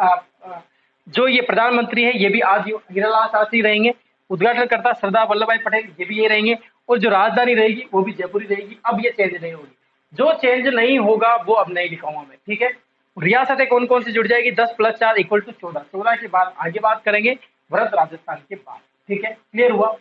जो ये प्रधानमंत्री है ये भी आज हीरालाल शास्त्री रहेंगे। उद्घाटनकर्ता सरदार वल्लभ भाई पटेल ये भी ये रहेंगे। और जो राजधानी रहेगी वो भी जयपुर ही रहेगी। अब ये चेंज नहीं होगी। जो चेंज नहीं होगा वो अब नहीं लिखाऊंगा मैं। ठीक है, रियासतें कौन कौन सी जुड़ जाएगी? 10 + 4 = 14। 14 के बाद आगे बात करेंगे भरत राजस्थान के बाद। ठीक है, क्लियर हुआ?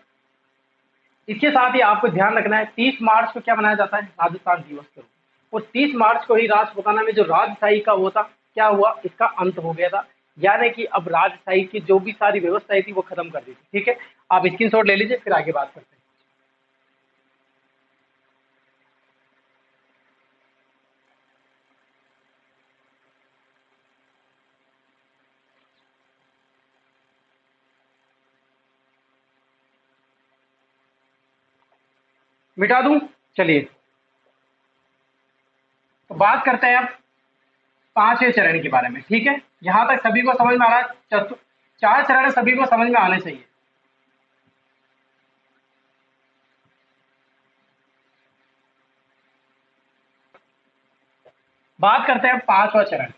इसके साथ ही आपको ध्यान रखना है 30 मार्च को क्या मनाया जाता है? राजस्थान दिवस के रूप। और 30 मार्च को ही राजपूताना में जो राजशाही का वो था, क्या हुआ? इसका अंत हो गया था। यानी कि अब राजशाही की जो भी सारी व्यवस्थाएं थी वो खत्म कर दी थी। ठीक है, आप स्क्रीनशॉट ले लीजिए, फिर आगे बात करते हैं। मिटा दूं? चलिए, तो बात करते हैं अब पांचवें चरण के बारे में। ठीक है, यहां तक सभी को समझ में आ रहा है? चार चरण सभी को समझ में आने चाहिए। बात करते हैं पांचवा चरण।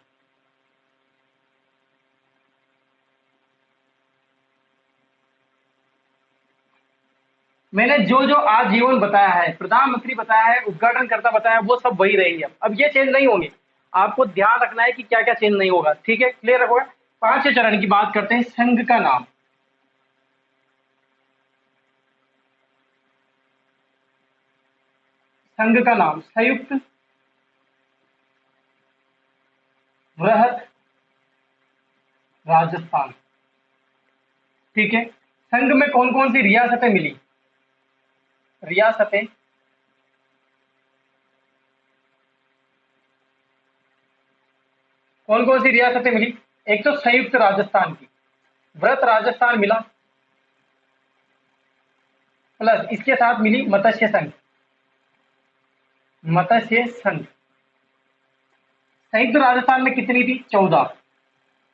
मैंने जो जो आजीवन बताया है, प्रधानमंत्री बताया है, उद्घाटनकर्ता बताया है, वो सब वही रहेंगे। अब ये चेंज नहीं होंगे। आपको ध्यान रखना है कि क्या क्या चेंज नहीं होगा। ठीक है, क्लियर रखोगे? पांचवें चरण की बात करते हैं। संघ का नाम, संघ का नाम संयुक्त वृहद राजस्थान। ठीक है, संघ में कौन कौन सी रियासतें मिली? रियासतें, कौन कौन सी रियासतें मिली? एक तो संयुक्त राजस्थान की, वृहत राजस्थान मिला, प्लस इसके साथ मिली मत्स्य संघ। मत्स्य संघ संयुक्त राजस्थान में कितनी थी? 14,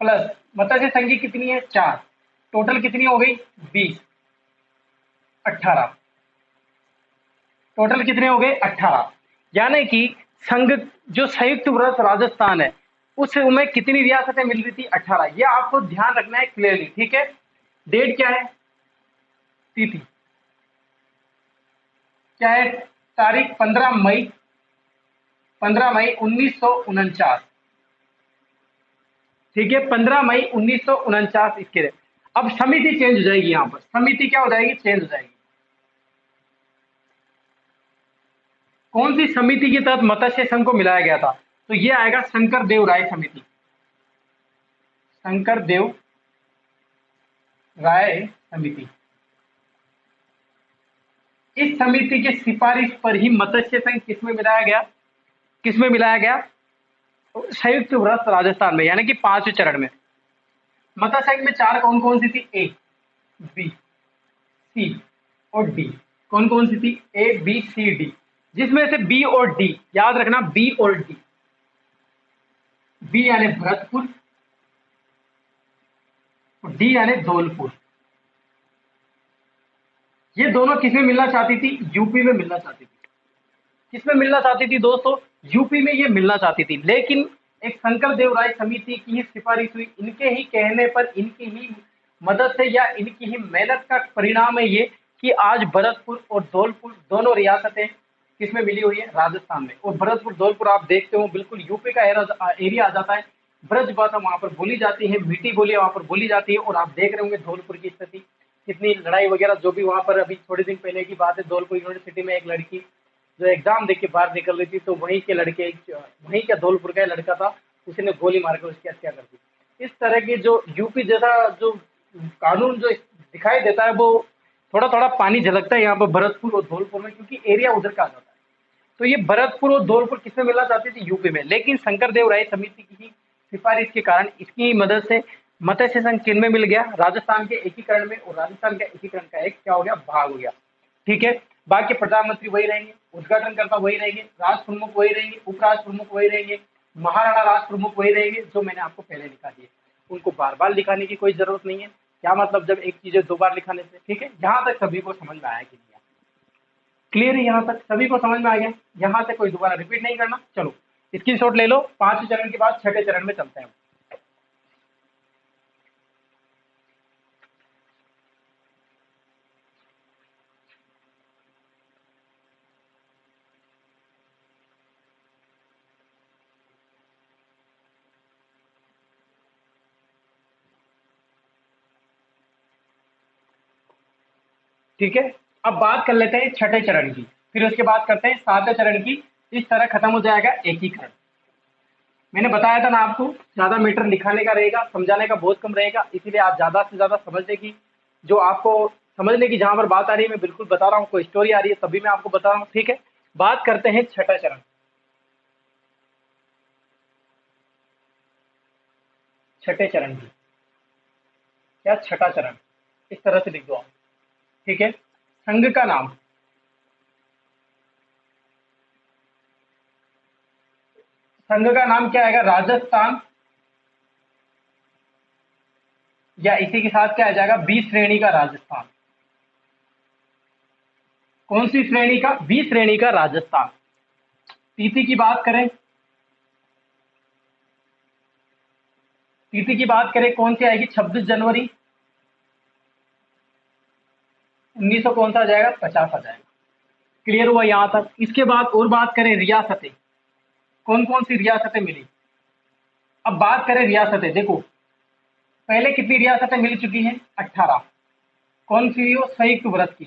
प्लस मत्स्य संघ की कितनी है? 4। टोटल कितनी हो गई? 20, 18। टोटल कितने हो गए? 18। यानी कि संघ, जो संयुक्त वृहत राजस्थान है उसमें कितनी रियासतें मिल रही थी? 18। ये आपको ध्यान रखना है क्लियरली। ठीक है, डेट क्या है? तिथि क्या है? तारीख 15 मई, 15 मई 1949। ठीक है, 15 मई 1949 इसके लिए। अब समिति चेंज हो जाएगी। यहां पर समिति क्या हो जाएगी? चेंज हो जाएगी। कौन सी समिति के तहत मत्स्य संघ को मिलाया गया था? तो ये आएगा शंकर देव राय समिति। शंकर देव राय समिति। इस समिति के सिफारिश पर ही मत्स्य संघ किसमें मिलाया गया? किसमें मिलाया गया? संयुक्त वृहत राजस्थान में, यानी कि पांचवें चरण में। मत्स्य संघ में चार कौन कौन सी थी? ए, बी, सी और डी। कौन कौन सी थी? ए, बी, सी, डी। जिसमें से बी और डी, याद रखना, बी और डी। बी यानी भरतपुर और डी यानी धौलपुर। ये दोनों किसमें मिलना चाहती थी? यूपी में मिलना चाहती थी। किसमें मिलना चाहती थी दोस्तों? यूपी में ये मिलना चाहती थी। लेकिन एक शंकर देव राय समिति की ही सिफारिश हुई। इनके ही कहने पर, इनकी ही मदद से या इनकी ही मेहनत का परिणाम है ये कि आज भरतपुर और धौलपुर दोनों रियासतें किसमें मिली हुई है? राजस्थान में। और भरतपुर धौलपुर आप देखते हो बिल्कुल यूपी का एरिया आ जाता है। ब्रज भाषा वहां पर बोली जाती है, मीठी बोलियां वहां पर बोली जाती है। और आप देख रहे होंगे धौलपुर की स्थिति कितनी, लड़ाई वगैरह जो भी वहां पर, अभी थोड़े दिन पहले की बात है, धौलपुर यूनिवर्सिटी में एक लड़की जो एग्जाम देके बाहर निकल रही थी, तो वहीं के लड़के, वहीं का धौलपुर का लड़का था, उसी ने गोली मारकर उसकी हत्या कर दी। इस तरह की जो यूपी जैसा जो कानून जो दिखाई देता है, वो थोड़ा थोड़ा पानी झलकता है यहाँ पर भरतपुर और धौलपुर में, क्योंकि एरिया उधर का आ जाता है। तो ये भरतपुर और धौलपुर किसमें मिलना चाहती थी? यूपी में। लेकिन शंकर देव राय समिति की सिफारिश के कारण, इसकी मदद से मत्स्य संघ किन में मिल गया? राजस्थान के एकीकरण में। और राजस्थान का एकीकरण का एक क्या हो गया? भाग हो गया। ठीक है, बाकी प्रधानमंत्री वही रहेंगे, उद्घाटनकर्ता वही रहेंगे, राष्ट्र प्रमुख वही रहेंगे, उपराष्ट्र प्रमुख वही रहेंगे, महाराणा राष्ट्र प्रमुख वही रहेंगे, जो मैंने आपको पहले लिखा दिए। उनको बार बार लिखाने की कोई जरूरत नहीं है। क्या मतलब जब एक चीज दो बार लिखाने से, ठीक है। यहाँ तक सभी को समझ में आया कि नहीं? क्लियर है? यहाँ तक सभी को समझ में आ गया? यहाँ से कोई दोबारा रिपीट नहीं करना। चलो स्क्रीनशॉट ले लो। 5वें चरण के बाद 6ठे चरण में चलते हैं। ठीक है, अब बात कर लेते हैं 6ठे चरण की, फिर उसके बाद करते हैं 7वें चरण की। इस तरह खत्म हो जाएगा एकीकरण। मैंने बताया था ना आपको, ज्यादा मीटर लिखाने का रहेगा, समझाने का बहुत कम रहेगा, इसीलिए आप ज्यादा से ज्यादा समझने की, जो आपको समझने की जहां पर बात आ रही है मैं बिल्कुल बता रहा हूँ, कोई स्टोरी आ रही है तभी मैं आपको बता रहा हूँ। ठीक है, बात करते हैं 6ठा चरण। 6ठे चरण की, क्या 6ठा चरण, इस तरह से लिख दो आप। ठीक है, संघ का नाम, संघ का नाम क्या आएगा? राजस्थान, या इसी के साथ क्या आ जाएगा? बी श्रेणी का राजस्थान। कौन सी श्रेणी का? बी श्रेणी का राजस्थान। तिथि की बात करें, तिथि की बात करें कौन सी आएगी? 26 जनवरी 1900 कौन सा आ जाएगा? 50 आ जाएगा। क्लियर हुआ यहां तक? इसके बाद और बात करें रियासतें, कौन कौन सी रियासतें मिली। अब बात करें रियासतें, देखो पहले कितनी रियासतें मिल चुकी हैं? 18। कौन सी? हो संयुक्त व्रत की,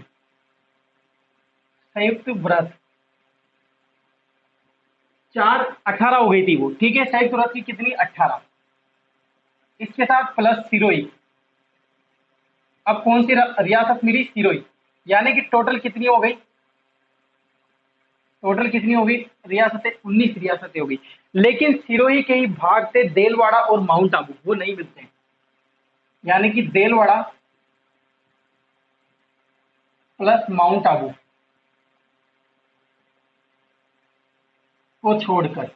संयुक्त व्रत, 4 18 हो गई थी वो। ठीक है, संयुक्त व्रत की कितनी? 18। इसके साथ प्लस सिरोही। अब कौन सी रियासत मिली? सिरोही। यानी कि टोटल कितनी हो गई? टोटल कितनी होगी रियासतें? 19 रियासतें होगी। लेकिन सिरोही के ही भाग थे देलवाड़ा और माउंट आबू, वो नहीं मिलते हैं। यानी कि देलवाड़ा प्लस माउंट आबू को छोड़कर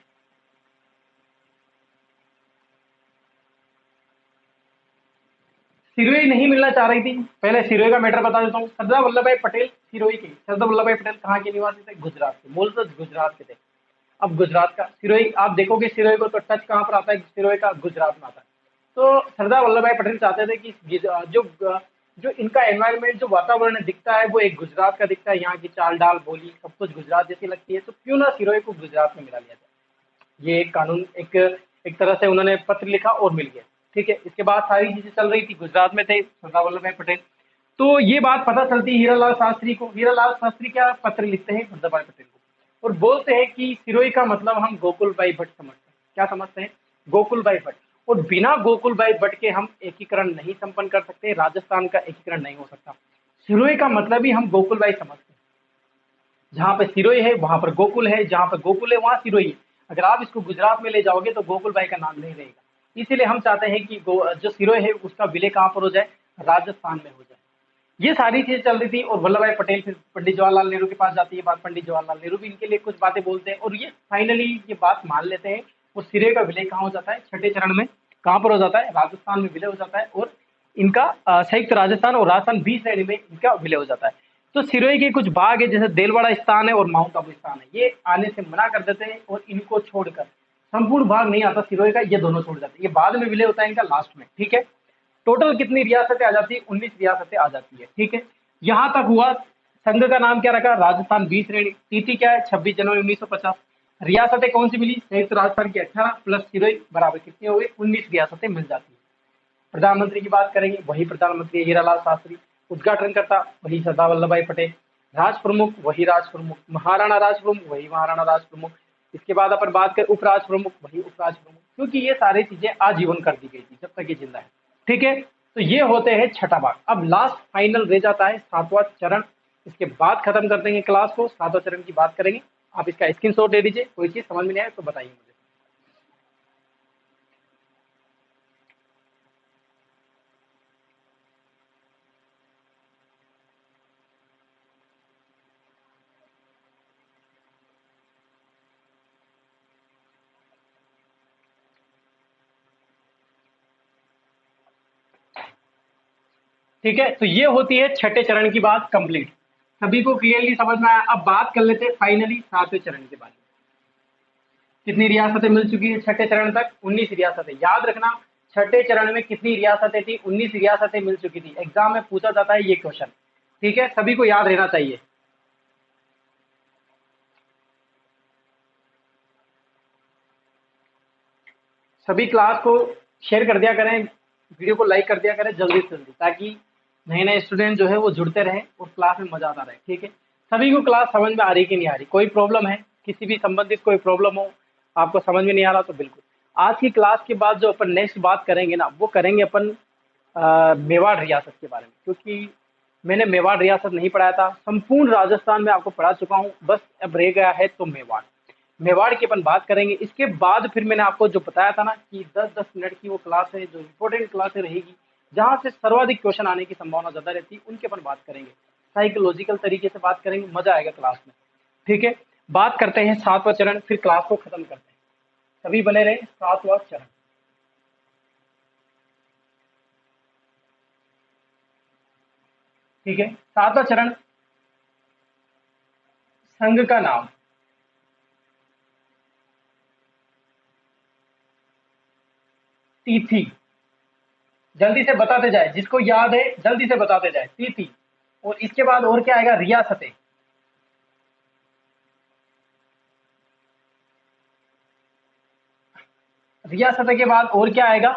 सिरोही नहीं मिलना चाह रही थी। पहले सिरोही का मैटर बता देता हूँ। सरदार वल्लभ भाई पटेल सिरोही के, सरदार वल्लभ भाई पटेल कहाँ के निवासी थे? गुजरात के, मूलतः गुजरात के थे। अब गुजरात का सिरोही आप देखोगे, सिरोही को तो टच कहाँ पर आता है? सिरोही का गुजरात में आता है। तो सरदार वल्लभ भाई पटेल चाहते थे कि जो जो इनका एनवायरनमेंट, जो वातावरण दिखता है वो एक गुजरात का दिखता है, यहाँ की चाल डाल बोली सब कुछ गुजरात जैसी लगती है, तो क्यों ना सिरोही को गुजरात में मिला लिया जाए। ये एक कानून, एक तरह से उन्होंने पत्र लिखा और मिल गया। ठीक है, इसके बाद सारी चीजें चल रही थी, गुजरात में थे सरदार वल्लभ भाई पटेल। तो ये बात पता चलती है हीरालाल शास्त्री को। हीरालाल शास्त्री क्या पत्र लिखते हैं वल्लभ भाई पटेल को, और बोलते हैं कि सिरोही का मतलब हम गोकुल भाई भट्ट समझते हैं। क्या समझते हैं? गोकुल भाई भट्ट। और बिना गोकुल भाई भट्ट के हम एकीकरण नहीं संपन्न कर सकते, राजस्थान का एकीकरण नहीं हो सकता। सिरोही का मतलब ही हम गोकुल भाई समझते हैं। जहां पर सिरोही है वहां पर गोकुल है, जहां पर गोकुल है वहां सिरोही है। अगर आप इसको गुजरात में ले जाओगे तो गोकुल भाई का नाम नहीं रहेगा। इसीलिए हम चाहते हैं कि जो सिरोही है उसका विलय कहां पर हो जाए? राजस्थान में हो जाए। ये सारी चीजें चल रही थी, और वल्लभ भाई पटेल फिर पंडित जवाहरलाल नेहरू के पास जाती है बात। पंडित जवाहरलाल नेहरू भी इनके लिए कुछ बातें बोलते हैं, और ये फाइनली ये बात मान लेते हैं। और सिरे का विलय कहाँ हो जाता है? 6ठे चरण में कहाँ पर हो जाता है? राजस्थान में विलय हो जाता है। और इनका संयुक्त राजस्थान और राजस्थान 20 श्रेणी में इनका विलय हो जाता है। तो सिरोही के कुछ भाग है, जैसे देलवाड़ा स्थान है और माउंट आबू स्थान है, ये आने से मना कर देते हैं, और इनको छोड़कर संपूर्ण भाग नहीं आता सिरोही का, ये दोनों छोड़ जाते हैं। ये बाद में विलय होता है इनका, लास्ट में। ठीक है, टोटल कितनी रियासतें आ जाती है? 19 रियासतें आ जाती है। ठीक है, यहां तक हुआ। संघ का नाम क्या रखा? राजस्थान 20 श्रेणी। तिथि क्या है? 26 जनवरी 1950। रियासतें कौन सी मिली? संयुक्त राजस्थान की 18 प्लस सिरोही बराबर कितनी हो गई? 19 रियासतें मिल जाती है। प्रधानमंत्री की बात करेंगे, वही प्रधानमंत्री हीरालाल शास्त्री। उद्घाटनकर्ता वही सरदार वल्लभ भाई पटेल। राज प्रमुख वही राज प्रमुख। महाराणा राज प्रमुख वही महाराणा राज प्रमुख। इसके बाद अपन बात करें उपराज प्रमुख वही उपराज प्रमुख, क्योंकि ये सारी चीजें आजीवन कर दी गई थी जब तक ये जिंदा है। ठीक है, तो ये होते हैं 6ठा भाग। अब लास्ट फाइनल रह जाता है 7वां चरण। इसके बाद खत्म कर देंगे क्लास को, 7वां चरण की बात करेंगे। आप इसका स्क्रीनशॉट ले लीजिए, कोई चीज समझ में नहीं आए तो बताइए मुझे। ठीक है, तो ये होती है छठे चरण की बात कंप्लीट। सभी को क्लियरली समझ में आया। अब बात कर लेते हैं फाइनली सातवें चरण के बारे में। कितनी रियासतें मिल चुकी है छठे चरण तक? 19 रियासतें। याद रखना, छठे चरण में कितनी रियासतें थी? 19 रियासतें मिल चुकी थी। एग्जाम में पूछा जाता है ये क्वेश्चन, ठीक है, सभी को याद रहना चाहिए। सभी क्लास को शेयर कर दिया करें, वीडियो को लाइक कर दिया करें जल्दी से जल्दी, ताकि नए नए स्टूडेंट जो है वो जुड़ते रहे और क्लास में मजा आता रहे। ठीक है, सभी को क्लास समझ में आ रही कि नहीं आ रही? कोई प्रॉब्लम है, किसी भी संबंधित कोई प्रॉब्लम हो, आपको समझ में नहीं आ रहा तो बिल्कुल आज की क्लास के बाद जो अपन नेक्स्ट बात करेंगे ना, वो करेंगे अपन मेवाड़ रियासत के बारे में, क्योंकि मैंने मेवाड़ रियासत नहीं पढ़ाया था। संपूर्ण राजस्थान में आपको पढ़ा चुका हूँ, बस अब रह गया है तो मेवाड़। मेवाड़ की अपन बात करेंगे। इसके बाद फिर मैंने आपको जो बताया था ना कि 10-10 मिनट की वो क्लास है, जो इंपॉर्टेंट क्लासें रहेगी, जहां से सर्वाधिक क्वेश्चन आने की संभावना ज्यादा रहती है, उनके अपन बात करेंगे। साइकोलॉजिकल तरीके से बात करेंगे, मजा आएगा क्लास में। ठीक है, बात करते हैं सातवां चरण, फिर क्लास को खत्म करते हैं। सभी बने रहे। सातवां चरण, ठीक है, सातवां चरण, संघ का नाम। तिथि, जल्दी से बताते जाए, जिसको याद है जल्दी से बताते जाए। तिथि, और इसके बाद और क्या आएगा? रियासतें। रियासतें के बाद और क्या आएगा?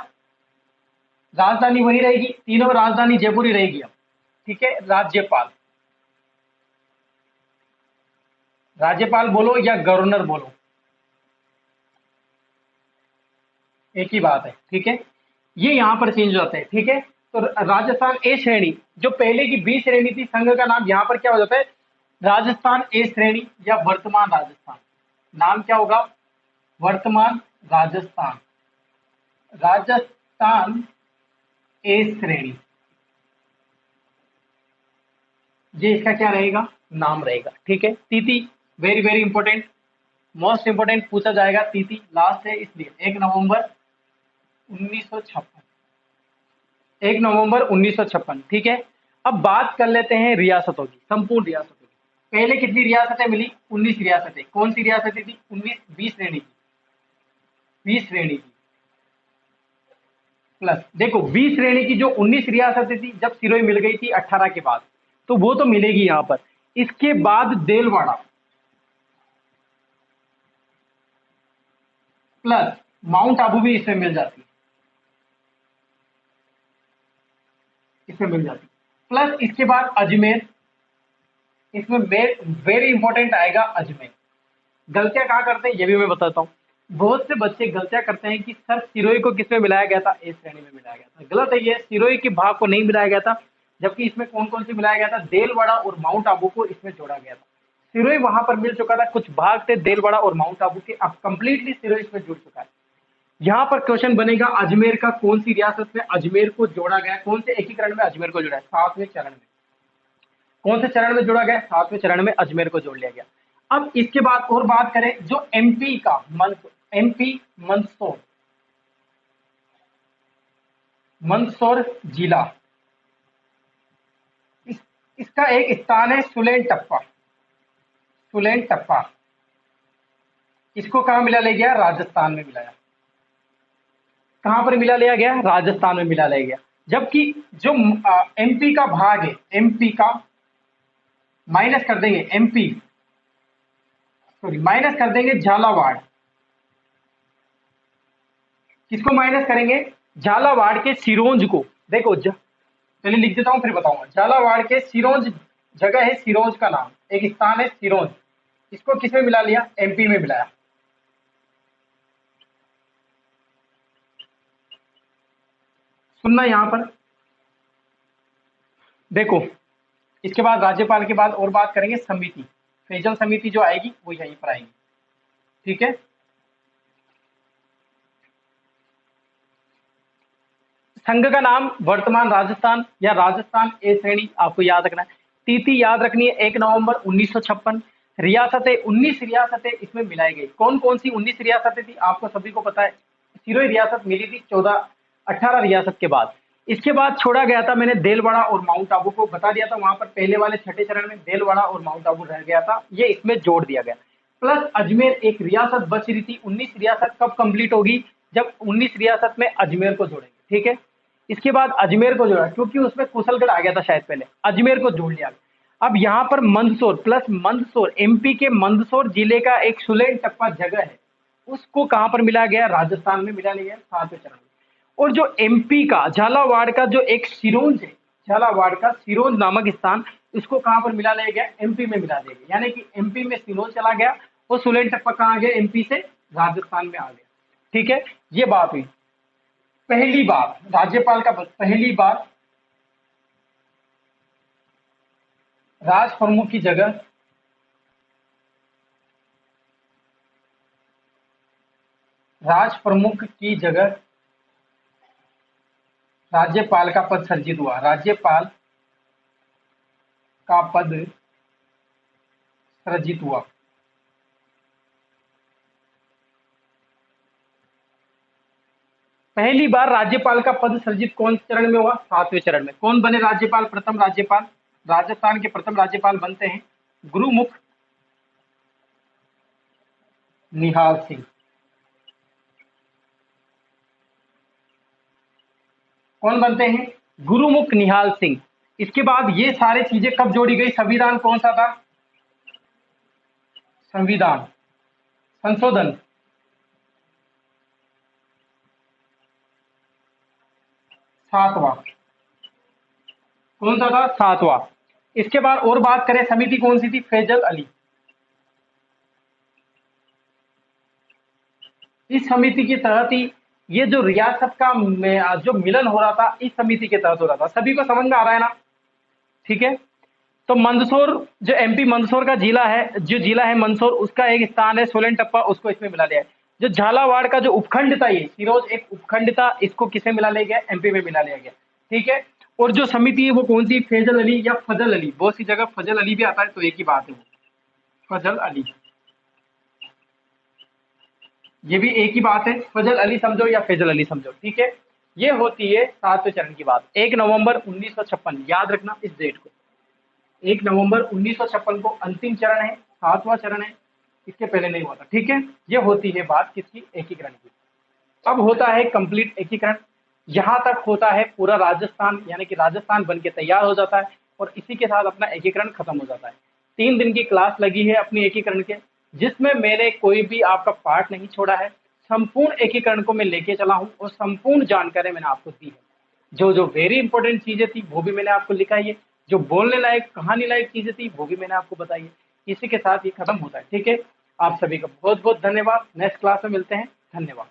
राजधानी वही रहेगी, तीनों राजधानी जयपुर ही रहेगी अब। ठीक है, राज्यपाल। राज्यपाल बोलो या गवर्नर बोलो, एक ही बात है। ठीक है, ये यहाँ पर चेंज हो जाते हैं। ठीक है, तो राजस्थान ए श्रेणी, जो पहले की बी श्रेणी थी, संघ का नाम यहाँ पर क्या हो जाता है? राजस्थान ए श्रेणी या वर्तमान राजस्थान। नाम क्या होगा? वर्तमान राजस्थान। राजस्थान ए श्रेणी, ये इसका क्या रहेगा? नाम रहेगा। ठीक है, तिथि very very important, most important पूछा जाएगा। तिथि लास्ट है इसलिए 1 नवंबर 1956। 1 नवंबर 1956। ठीक है, अब बात कर लेते हैं रियासतों की, संपूर्ण रियासतों की। पहले कितनी रियासतें मिली? 19 रियासतें। कौन सी रियासतें थी? 19 20 श्रेणी की, 20 श्रेणी की प्लस, देखो 20 श्रेणी की जो 19 रियासतें थी, जब सिरोही मिल गई थी 18 के बाद, तो वो तो मिलेगी यहां पर। इसके बाद देलवाड़ा प्लस माउंट आबू भी इसमें मिल जाती है, इसमें मिल जाती है। प्लस इसके बाद अजमेर, इसमें वेरी इंपॉर्टेंट आएगा अजमेर। गलतियां कहाँ करते हैं ये भी मैं बताता हूँ। बहुत से बच्चे गलतियां करते हैं कि सर सिरोही को किसमें मिलाया गया था? ए श्रेणी में मिलाया गया था। गलत है ये, सिरोही के भाग को नहीं मिलाया गया था, जबकि इसमें कौन कौन सी मिलाया गया था? देलवाड़ा और माउंट आबू को इसमें जोड़ा गया था। सिरोही वहां पर मिल चुका था, कुछ भाग थे देलवाड़ा और माउंट आबू के, अब कंप्लीटली सिरोही इसमें जुड़ चुका है। यहाँ पर क्वेश्चन बनेगा अजमेर का कौन सी रियासत में अजमेर को जोड़ा गया? कौन से एकीकरण में अजमेर को जोड़ा है? सातवें चरण में। कौन से चरण में जोड़ा गया? सातवें चरण में अजमेर को जोड़ लिया गया। अब इसके बाद और बात करें, जो एमपी का एमपी मंदसौर, मंदसौर जिला, इसका एक स्थान है सुलेन टप्पा। सुलेन टप्पा, इसको कहां मिला ले गया? राजस्थान में मिलाया। कहां पर मिला लिया गया? राजस्थान में मिला लिया गया। जबकि जो एमपी का भाग है, एमपी का माइनस कर देंगे, एमपी सॉरी माइनस कर देंगे झालावाड़। किसको माइनस करेंगे? झालावाड़ के सिरोंज को। देखो पहले लिख देता हूं फिर बताऊंगा। झालावाड़ के सिरोंज जगह है, सिरोंज का नाम, एक स्थान है सिरोंज, इसको किसमें मिला लिया? एमपी में मिलाया। सुनना यहां पर, देखो इसके बाद राज्यपाल के बाद और बात करेंगे समिति, फेजल समिति जो आएगी वो यहीं पर आएगी। ठीक है, संघ का नाम वर्तमान राजस्थान या राजस्थान ए श्रेणी, आपको याद रखना है। तिथि याद रखनी है 1 नवंबर 1956। रियासतें 19 रियासतें इसमें मिलाई गई। कौन कौन सी 19 रियासतें थी? आपको सभी को पता है। सिरोही रियासत मिली थी 18 रियासत के बाद। इसके बाद छोड़ा गया था मैंने देलवाड़ा और माउंट आबू को बता दिया था, वहां पर पहले वाले छठे चरण में देलवाड़ा और माउंट आबू रह गया था, ये इसमें जोड़ दिया गया। प्लस अजमेर एक रियासत बच रही थी, 19 रियासत कब कंप्लीट होगी, जब 19 रियासत में अजमेर को जोड़ेंगे, ठीक है। इसके बाद अजमेर को जोड़ा क्योंकि उसमें कुशलगढ़ आ गया था शायद पहले, अजमेर को जोड़ लिया। अब यहाँ पर मंदसौर प्लस मंदसौर, एमपी के मंदसौर जिले का एक सुलेन टप्पा जगह है, उसको कहां पर मिला गया, राजस्थान में मिला गया 7वें चरण में। और जो एमपी का झालावाड़ का जो एक सिरोंज है, झालावाड़ का सिरोंज नामक स्थान, इसको कहां पर मिला लिया गया, एमपी में मिला दिया गया। यानी कि एमपी में सिरोंज चला गया और सुलेन टप्पा कहां आ गया, एमपी से राजस्थान में आ गया, ठीक है। ये बात हुई। पहली बार राज्यपाल का पहली बार राज प्रमुख की जगह राज्यपाल का पद सृजित हुआ, राज्यपाल का पद सृजित हुआ। पहली बार राज्यपाल का पद सृजित कौन से चरण में हुआ, 7वें चरण में। कौन बने राज्यपाल, प्रथम राज्यपाल, राजस्थान के प्रथम राज्यपाल बनते हैं गुरुमुख निहाल सिंह। कौन बनते हैं, गुरुमुख निहाल सिंह। इसके बाद ये सारी चीजें कब जोड़ी गई, संविधान कौन सा था, संविधान संशोधन 7वां, कौन सा था, 7वां। इसके बाद और बात करें, समिति कौन सी थी, फैजल अली। इस समिति के तहत ही ये जो रियासत का जो मिलन हो रहा था, इस समिति के तहत हो रहा था। सभी को समझ में आ रहा है ना, ठीक है। तो मंदसौर जो एमपी मंदसौर का जिला है, जो जिला है मंदसौर, उसका एक स्थान है सोलन टप्पा, उसको इसमें मिला लिया है। जो झालावाड़ का जो उपखंड था, ये सिरोज एक उपखंड था, इसको किसे मिला लिया गया, एमपी में मिला लिया गया, ठीक है। और जो समिति है वो कौन सी, फैजल अली या फजल अली, बहुत सी जगह फजल अली भी आता है, तो एक ही बात है वो फजल अली, ये भी एक ही बात है, फजल अली समझो या फैजल अली समझो, ठीक है। ये होती है 7वें चरण की बात। 1 नवंबर 1956, याद रखना इस डेट को, 1 नवंबर 1956 को अंतिम चरण है, 7वां चरण है, इसके पहले नहीं हुआ था, ठीक है। ये होती है बात किसकी, एकीकरण की। अब होता है कंप्लीट एकीकरण, यहाँ तक होता है पूरा राजस्थान, यानी कि राजस्थान बन के तैयार हो जाता है और इसी के साथ अपना एकीकरण खत्म हो जाता है। 3 दिन की क्लास लगी है अपनी एकीकरण के, जिसमें मैंने कोई भी आपका पार्ट नहीं छोड़ा है। संपूर्ण एकीकरण को मैं लेके चला हूँ और संपूर्ण जानकारी मैंने आपको दी है। जो जो वेरी इंपॉर्टेंट चीजें थी वो भी मैंने आपको लिखाई है, जो बोलने लायक कहानी लायक चीजें थी वो भी मैंने आपको बताई है। इसी के साथ ये खत्म होता है, ठीक है। आप सभी का बहुत बहुत धन्यवाद, नेक्स्ट क्लास में मिलते हैं, धन्यवाद।